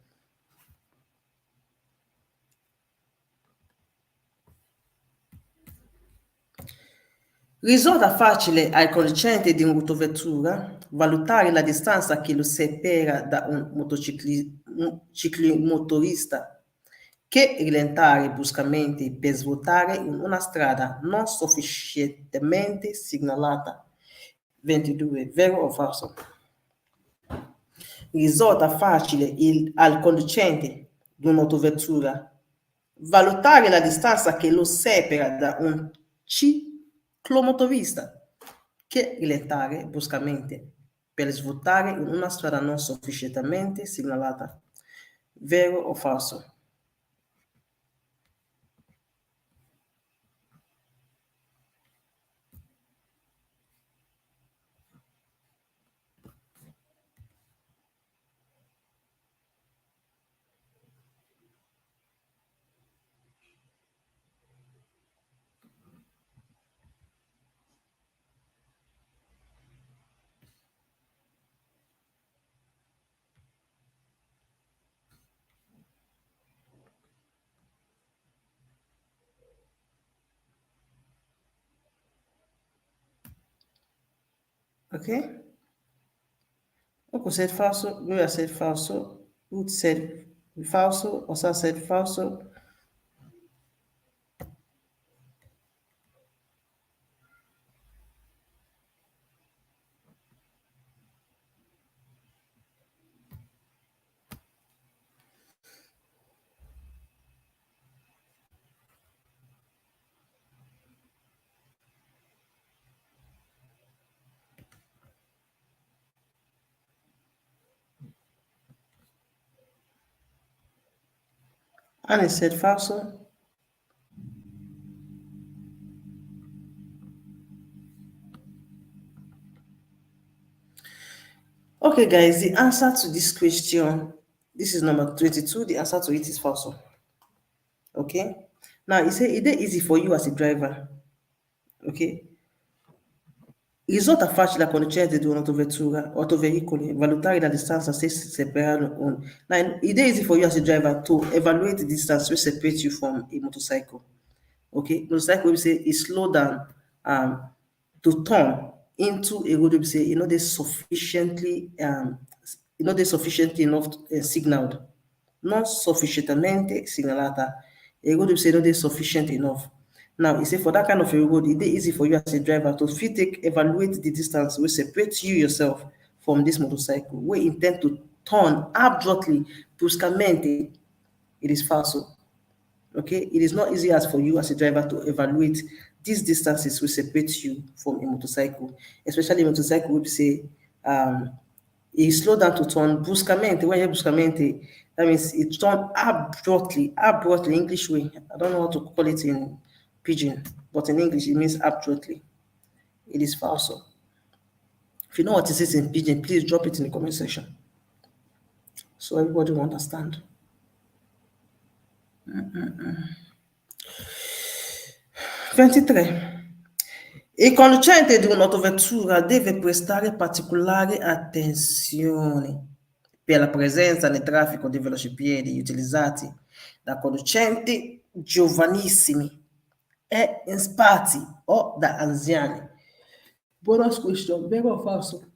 Risulta facile al conducente di un'autovettura valutare la distanza che lo separa da un ciclomotorista che rallentare bruscamente per svuotare in una strada non sufficientemente segnalata. 22. Vero o falso? Risulta facile al conducente di un'autovettura valutare la distanza che lo separa da un ciclomotorista che rallentare bruscamente per svuotare in una strada non sufficientemente segnalata. Vero o falso? Okay? Uncle said falso, Gloria said falso, Ruth said falso, Osa said falso. Annie said falso. Okay, guys, the answer to this question, this is number 22. The answer to it is falso. Okay? Now, you say, is it easy for you as a driver? Okay? Risulta facile concedere di un'autovettura o autoveicoli valutare la distanza se si separano on. Now, it is easy for you as a driver to evaluate the distance which separates you from a motorcycle. Okay, motorcycle we say is slow down to turn into a road we say they sufficiently they sufficiently enough signaled, not sufficientemente segnalata. A road we say they sufficient enough. Now, you say for that kind of a road, it is easy for you as a driver to evaluate the distance which separates you yourself from this motorcycle. We intend to turn abruptly, bruscamente. It is falso. Okay, it is not easy as for you as a driver to evaluate these distances which separate you from a motorcycle, especially a motorcycle would say it slow down to turn bruscamente. When you bruscamente, that means it turn abruptly, English way. I don't know how to call it in pidgin, but in English it means abruptly. It is falso. If you know what it is in pidgin, please drop it in the comment section so everybody will understand. 23. Il conducente di un'autovettura deve prestare particolare attenzione per la presenza nel traffico di velocipiedi utilizzati da conducenti giovanissimi e in spazi o da anziani. Bonus question, vero o falso?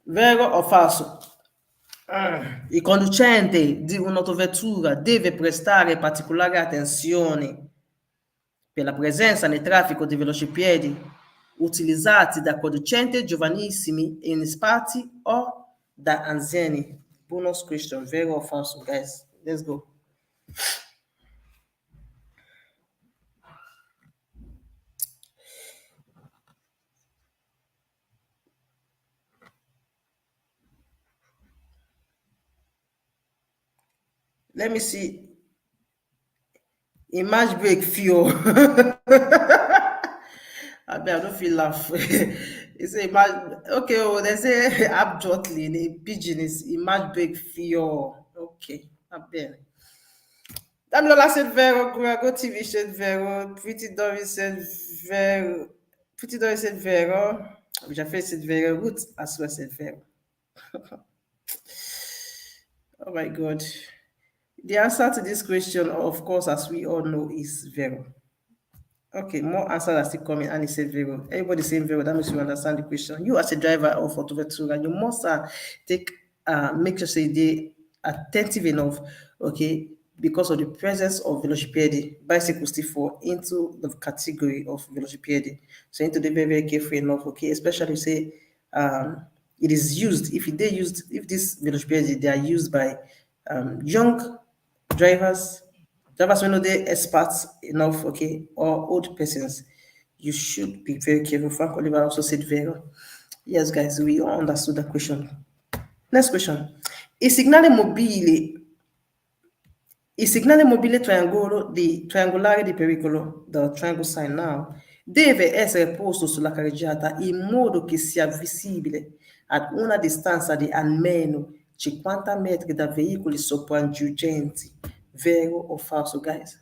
Vero o falso? Il conducente di un'autovettura deve prestare particolare attenzione per la presenza nel traffico di velocipiedi utilizzati da conducenti giovanissimi in spazi o da anziani. Bonus question, vero o falso, guys? Let's go. Let me see. Image break fear. I mean, I don't feel laugh. It's a image. Okay, oh, they say abjotly in a pigeon is image break fear. Okay, I bet. Damilola said Vero, Grago TV said Vero, Pretty Doris said Vero, Pretty Doris said Vero, Jaffe said Vero, Ruth as well said Vero. Oh my God. The answer to this question, of course, as we all know, is Vero. Okay, more answers are still coming, and he said Vero. Everybody saying Vero, that means you understand the question. You as a driver of Autovetura, you must take make sure say they attentive enough, okay, because of the presence of velocipede, bicycle still fall into the category of velocipede. So you need to be very, very careful enough, okay, especially say it is used, if they used, if this velocipede, they are used by young drivers, drivers when they experts enough, okay, or old persons, you should be very careful. Frank Oliver also said very. Yes, guys, we all understood that question. Next question. Il segnale mobile, il segnale mobile triangolare di pericolo, the triangle sign now, deve essere posto sulla carreggiata in modo che sia visibile ad una distanza di almeno 50 metri da veicoli sopraggiungenti. Vero o falso, guys?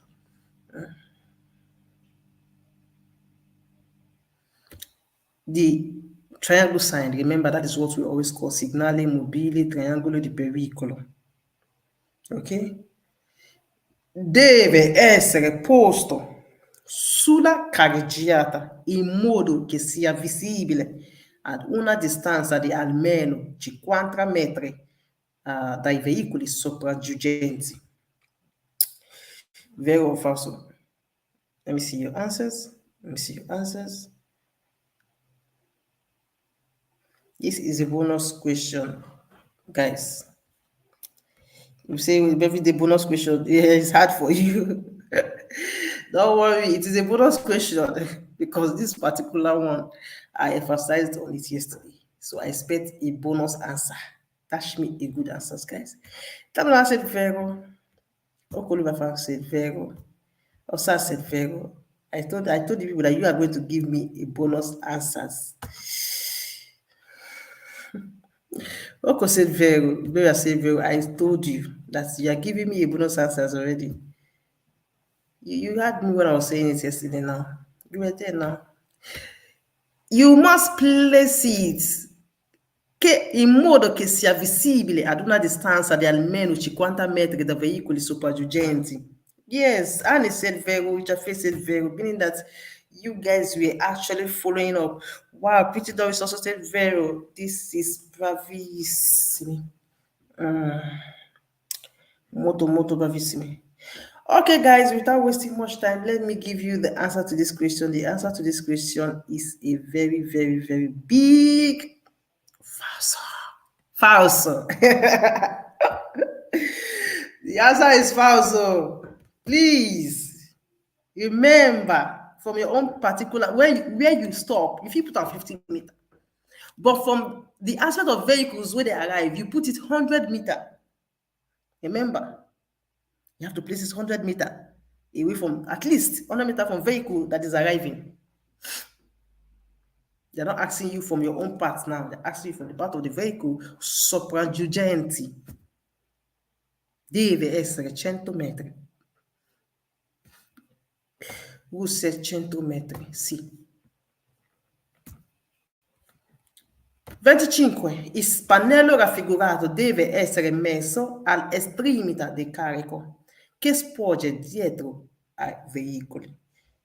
The triangle sign, remember that is what we always call segnale mobile triangolo di pericolo. Ok? Deve essere posto sulla carreggiata in modo che sia visibile ad una distanza di almeno 50 metri dai veicoli sopraggiungenti. Vero o falso? Let me see your answers. Let me see your answers. This is a bonus question, guys. You say maybe the bonus question is hard for you. Don't worry, it is a bonus question because this particular one, I emphasized on it yesterday. So I expect a bonus answer. Dash me a good answer, guys. Tamala said Vero. Okolivafa said Vero. Osa said Vero. I told the people that you are going to give me a bonus answers. Oko said Vero. Vera said Vero. I told you that you are giving me a bonus answers already. You had me when I was saying it yesterday now. You were there now. You must place it che in modo che sia visibile ad una distanza di almeno 50 metri da veicoli sopraggiungenti. Yes, Annie said Vero, Jaffe said Vero, meaning that you guys were actually following up. Wow, Pretty Doris also said Vero. This is bravissimi. Molto bravissimi. Okay, guys, without wasting much time, let me give you the answer to this question. The answer to this question is a very, very, very big false. False. The answer is false. Please remember from your own particular where you stop, if you put on 50 meters, but from the aspect of vehicles where they arrive, you put it 100 meters. Remember, you have to place it 100 meters away from, at least 100 meters from vehicle that is arriving. They're not asking you from your own part now. They're asking you from the part of the vehicle sopraggiungenti. Deve essere 100 metri. Who said 100 metri? Sì. 25. Il pannello raffigurato deve essere messo all'estremità del carico che sporge dietro ai veicoli.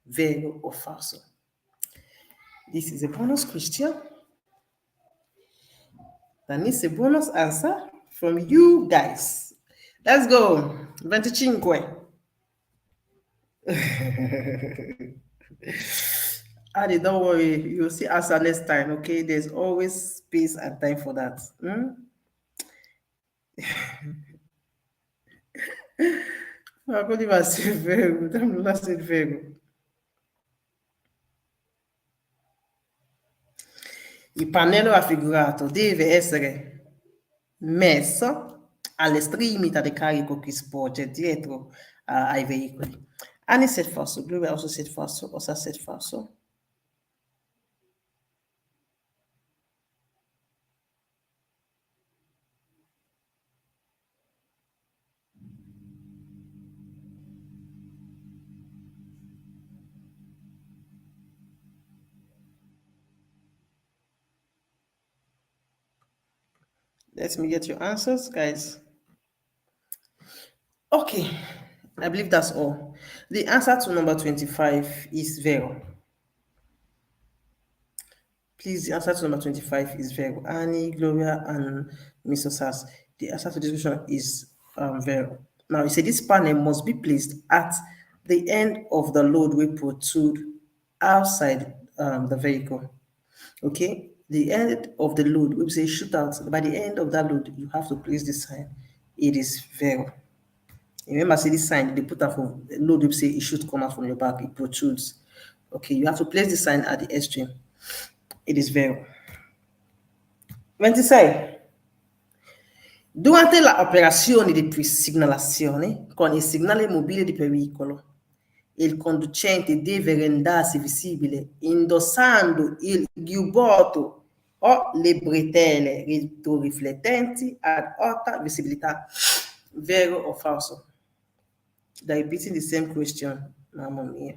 Vero o falso? This is a bonus question. That needs a bonus answer from you guys. Let's go. 25. Adi, don't worry. You'll see answer next time, okay? There's always space and time for that. I'm going to say very good. I'm not saying very good. Il pannello raffigurato deve essere messo all'estremità del carico che sporge dietro ai veicoli. Annie said falso. Gloria also said falso. Osa said falso. Let me get your answers, guys. Okay, I believe that's all. The answer to number 25 is vero. Please, the answer to number 25 is vero. Annie, Gloria, and Mr. Sass. The answer to this question is vero. Now, you say this panel must be placed at the end of the load we protrude outside the vehicle. Okay, the end of the load, we say shootout. By the end of that load, you have to place this sign. It is vero. Remember, say this sign, they put out for load, we say it should come out from your back, it protrudes. Okay, you have to place the sign at the extreme. It is vero. 26. Durante la operazione di segnalazione con il segnale mobile di pericolo, il conducente deve rendersi visibile indossando il giubbotto o le bretelle retroriflettenti ad alta visibilità. Vero o falso? They're repeating the same question, mamma mia.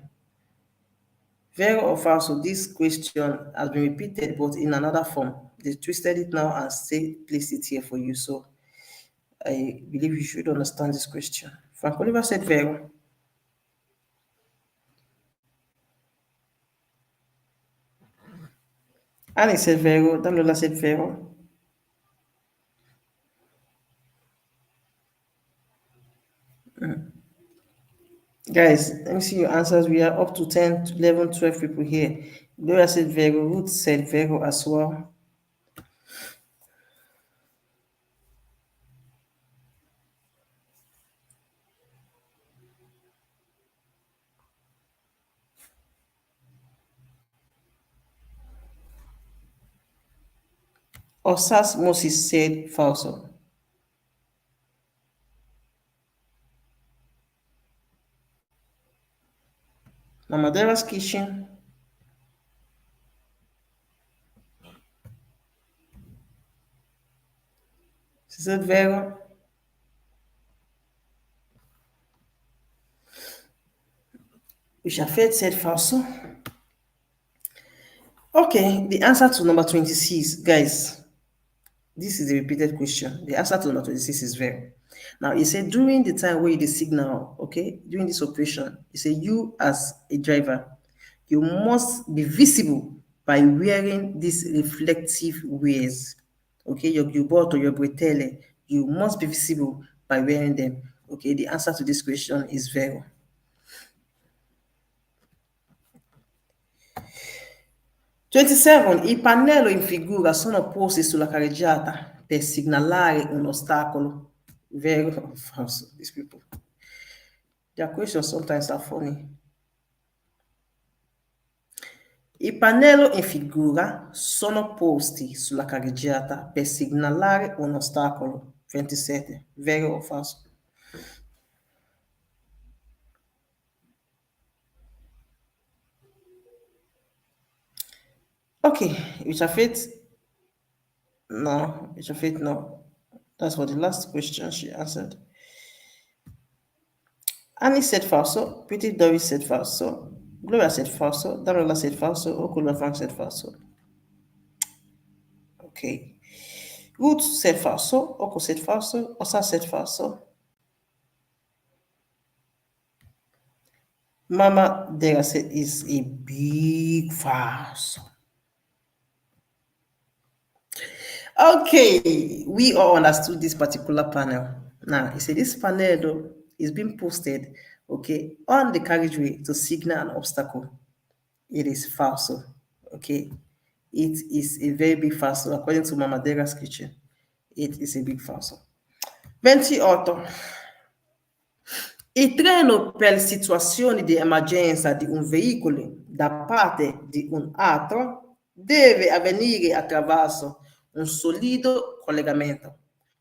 Vero or falso? This question has been repeated, but in another form. They twisted it now and say placed it here for you. So I believe you should understand this question. Frank Oliver said vero. Annie said vero. Dalola said vero. Guys, let me see your answers. We are up to 10, 11, 12 people here. Gloria said vero. Ruth said vero as well. Osas Moses said falso. Mama Dera's kitchen. She said vero. Ushafet said falso. Okay, the answer to number 26, guys. This is a repeated question. The answer to number 26 is vero. Now, it said during the time where the signal, okay, during this operation, it said you as a driver, you must be visible by wearing these reflective wears. Okay, your gibbot or your bretelle, you must be visible by wearing them. Okay, the answer to this question is vero. 27. I pannelli in figura sono posti sulla carreggiata per segnalare un ostacolo. Vero or falso? These people. Their questions sometimes are funny. I pannelli in figura sono posti sulla carreggiata per segnalare un ostacolo. 27. Vero or falso? Okay, Richard no. Richard no. That's for the last question she answered. Annie said falso. Pretty Doris said falso. Gloria said falso. Darola said falso. Okula Frank said falso. Okay. Ruth said falso. Oko said falso. Osa said falso. Mama Dera said is a big falso. Okay, we all understood this particular panel. Now, you see, this panel though, is being posted, okay, on the carriageway to signal an obstacle. It is falso, okay. It is a very big falso, according to Mama Dera's kitchen. It is a big falso. 28. Il treno per situazioni di emergenza di un veicolo da parte di un altro deve avvenire attraverso un solido collegamento,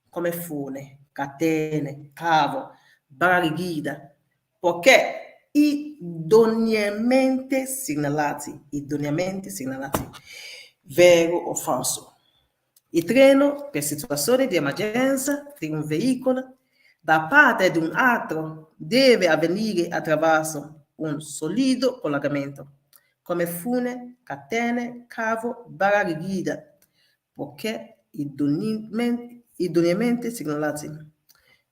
come fune, catene, cavo, barra rigida, poiché idonneamente segnalati, vero o falso. Il treno, per situazioni di emergenza di un veicolo, da parte di un altro, deve avvenire attraverso un solido collegamento, come fune, catene, cavo, barra rigida, poiché idonneamente segnalati.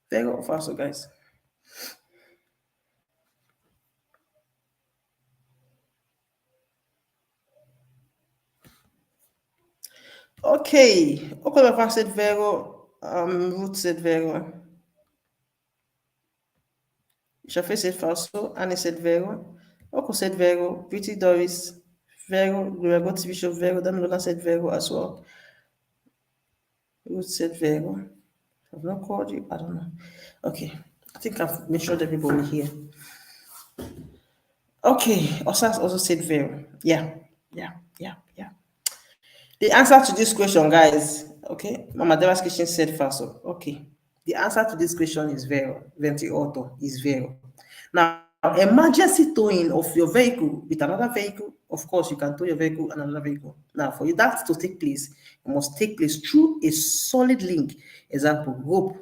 Vero o falso, guys? Ok, o come fa se è vero, Ruth se è vero. Jafet c'est falso, Anne c'est vero, Oko c'est vero, Pretty Doris vero, Gloria TV show vero, Damilola c'est vero as well. Ruth said vero. I've not called you, I don't know. Okay, I think I've mentioned everybody here. Okay, Osas also said vero. Yeah. The answer to this question, guys, okay, Mama Deva's question said falso. Okay, the answer to this question is vero. Venti auto is vero. Now, emergency towing of your vehicle with another vehicle, of course, you can tow your vehicle and another vehicle. Now, for you that to take place, it must take place through a solid link. Example, rope.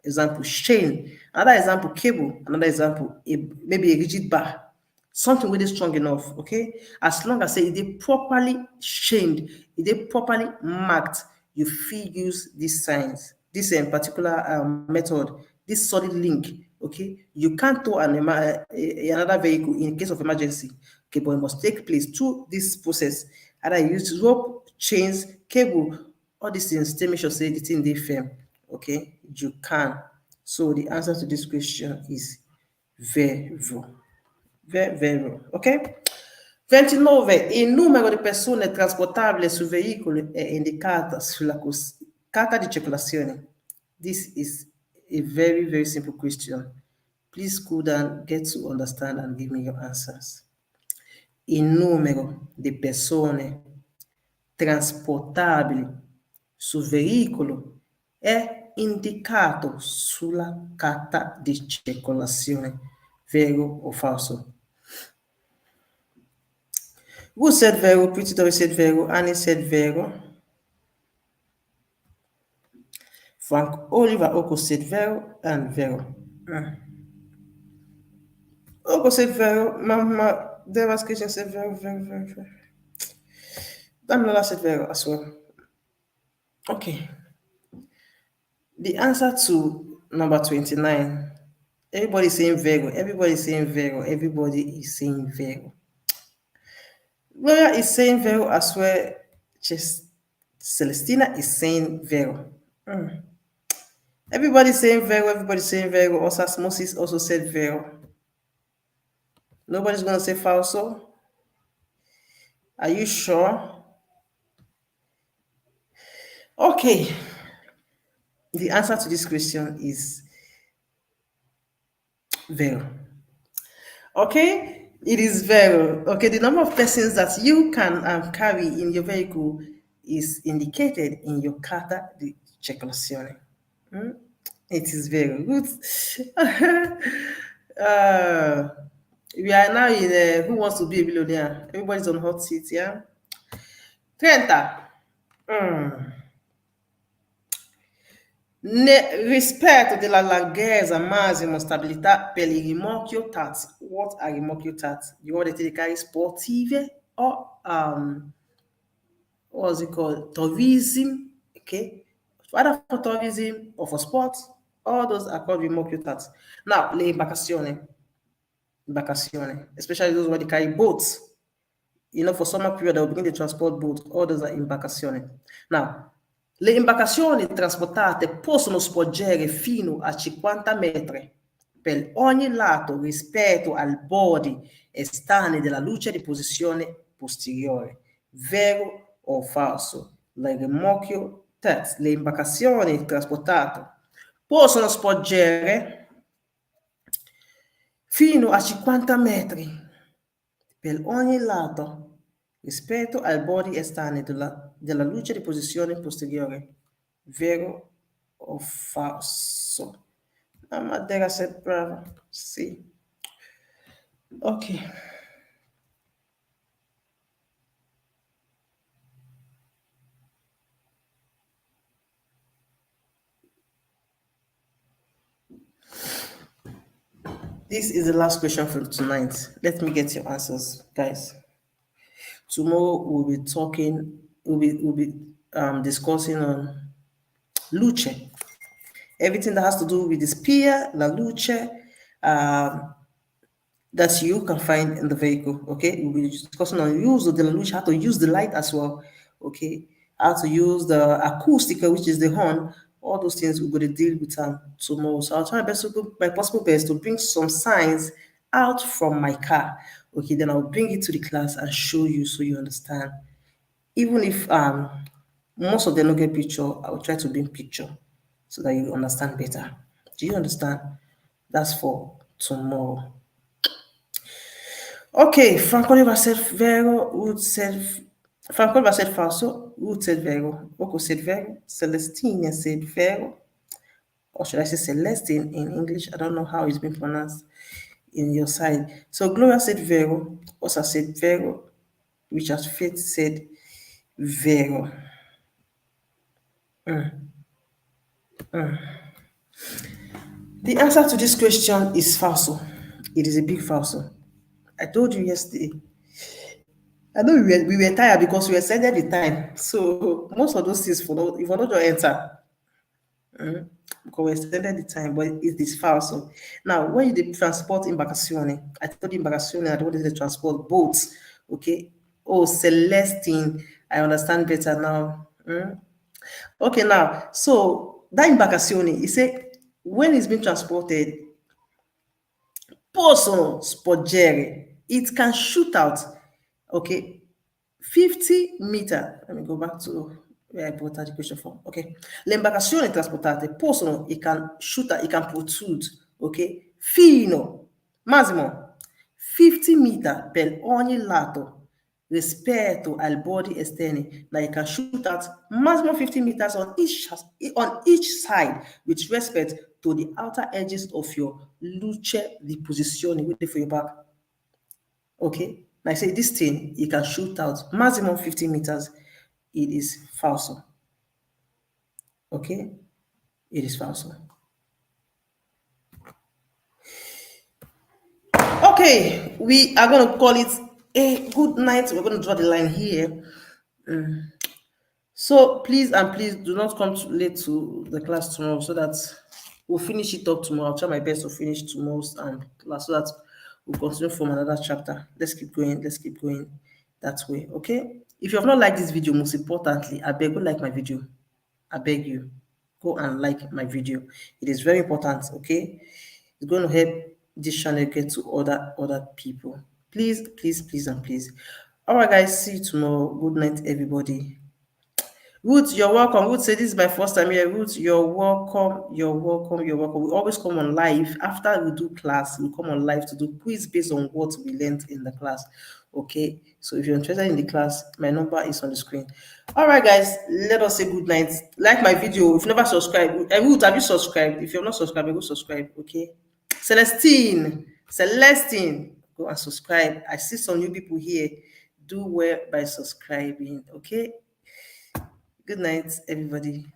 Example, chain. Another example, cable. Another example, maybe a rigid bar. Something really strong enough, okay? As long as it is properly chained, it is properly marked, you fit use these signs, this particular method, this solid link, okay? You can't tow another vehicle in case of emergency, okay? But it must take place through this process. Either you use rope, chains, cable, all these things, to make sure say the thing they firm, okay? You can. So the answer to this question is vero. Vero, ok? 29. Il numero di persone trasportabili su veicoli è indicato sulla carta di circolazione. This is a very, very simple question. Please scroll down, get to understand and give me your answers. Il numero di persone trasportabili su veicolo è indicato sulla carta di circolazione. Vero o falso? Who said vero? Pretty Dory said vero. Annie said vero. Frank Oliver Oko said vero and vero. Oko said vero. Mama Deva's kitchen said vero. Damilola said vero as well. Okay. The answer to number 29. Everybody saying vero. Everybody saying vero. Everybody is saying vero. Gloria is saying vero as well. Just Celestina is saying vero. Everybody's saying vero. Everybody's saying vero. Osmosis also said vero. Nobody's going to say falso. Are you sure? Okay. The answer to this question is vero. Okay, it is vero. Okay, the number of persons that you can carry in your vehicle is indicated in your carta di circolazione. It is very good. We are now in Who Wants to Be a Billionaire? Everybody's on hot seat, yeah? 30. Rispetto della larghezza massima stabilità per il rimorchio TAT. What are rimorchio TAT? You want to carry sportive or what's it called? Tourism, okay? Either for tourism or for sports, all those are called rimorchio TAT. Now, le imbarcazioni, especially those where they carry boats. You know, for summer period, they will begin to transport boats. All those are imbarcazioni. Now, le imbarcazioni trasportate possono sporgere fino a 50 metri per ogni lato rispetto al body esterne della luce di posizione posteriore. Vero o falso? Le imbarcazioni trasportate possono sporgere fino a 50 metri per ogni lato rispetto al body esterne della luce di posizione posteriore. Vero o falso? So, Amadera said, bravo. See. Okay. This is the last question for tonight. Let me get your answers, guys. Tomorrow we'll be talking, we'll be discussing on luce. Everything that has to do with the spear, la luce, um, that you can find in the vehicle. Okay, we'll be discussing on use of the luce, how to use the light as well. Okay, how to use the acoustica, which is the horn. All those things we're going to deal with tomorrow. So I'll try my possible best to bring some signs out from my car. Okay, then I'll bring it to the class and show you so you understand. Even if most of them don't get picture, I will try to bring picture so that you understand better. Do you understand? That's for tomorrow. Okay, Franco Oliver said vero, Wood said Franco Oliver said falso, Wood said vero, Oko said vero, Celestine said vero, or should I say Celestine in English? I don't know how it's been pronounced in your side. So Gloria said vero, Osa said vero, Richard Faith said vero. The answer to this question is falso. It is a big falso. I told you yesterday. I know we were tired because we extended the time. So most of those things for no, if not just enter, because we extended the time, but it is falso. Now, when you did transport imbarcazione, I told you imbarcazione, I don't want to transport boats. Okay. Oh, Celestine, I understand better now. Okay, now, so that imbarcazione, you say when it's being transported, possono sporgere. It can shoot out, okay, 50 meter. Let me go back to where I brought the question from. Okay. Le imbarcazioni trasportate possono, it can shoot out, it can protrude, okay, fino, massimo, 50 meter per ogni lato rispetto al body esterne. Now you can shoot out maximum 50 meters on each side with respect to the outer edges of your luce di posizione, wait for your back. Okay, now I say this thing, you can shoot out maximum 50 meters. It is falso. Okay, it is falso. Okay, we are going to call it a good night. We're going to draw the line here. So please and please do not come too late to the class tomorrow so that we'll finish it up tomorrow. I'll try my best to finish tomorrow's class so that we'll continue from another chapter. Let's keep going. Let's keep going that way. Okay. If you have not liked this video, most importantly, I beg you like my video. I beg you, go and like my video. It is very important. Okay. It's going to help this channel get to other people. Please, please, please, and please. All right, guys. See you tomorrow. Good night, everybody. Ruth, you're welcome. Ruth said, this is my first time here. Ruth, you're welcome. You're welcome. You're welcome. We always come on live. After we do class, we come on live to do quiz based on what we learned in the class. Okay. So if you're interested in the class, my number is on the screen. All right, guys. Let us say good night. Like my video. If you never subscribed, Ruth, have you subscribed? If you're not subscribed, go subscribe. Okay. Celestine, go and subscribe. I see some new people here. Do well by subscribing. Okay. Good night, everybody.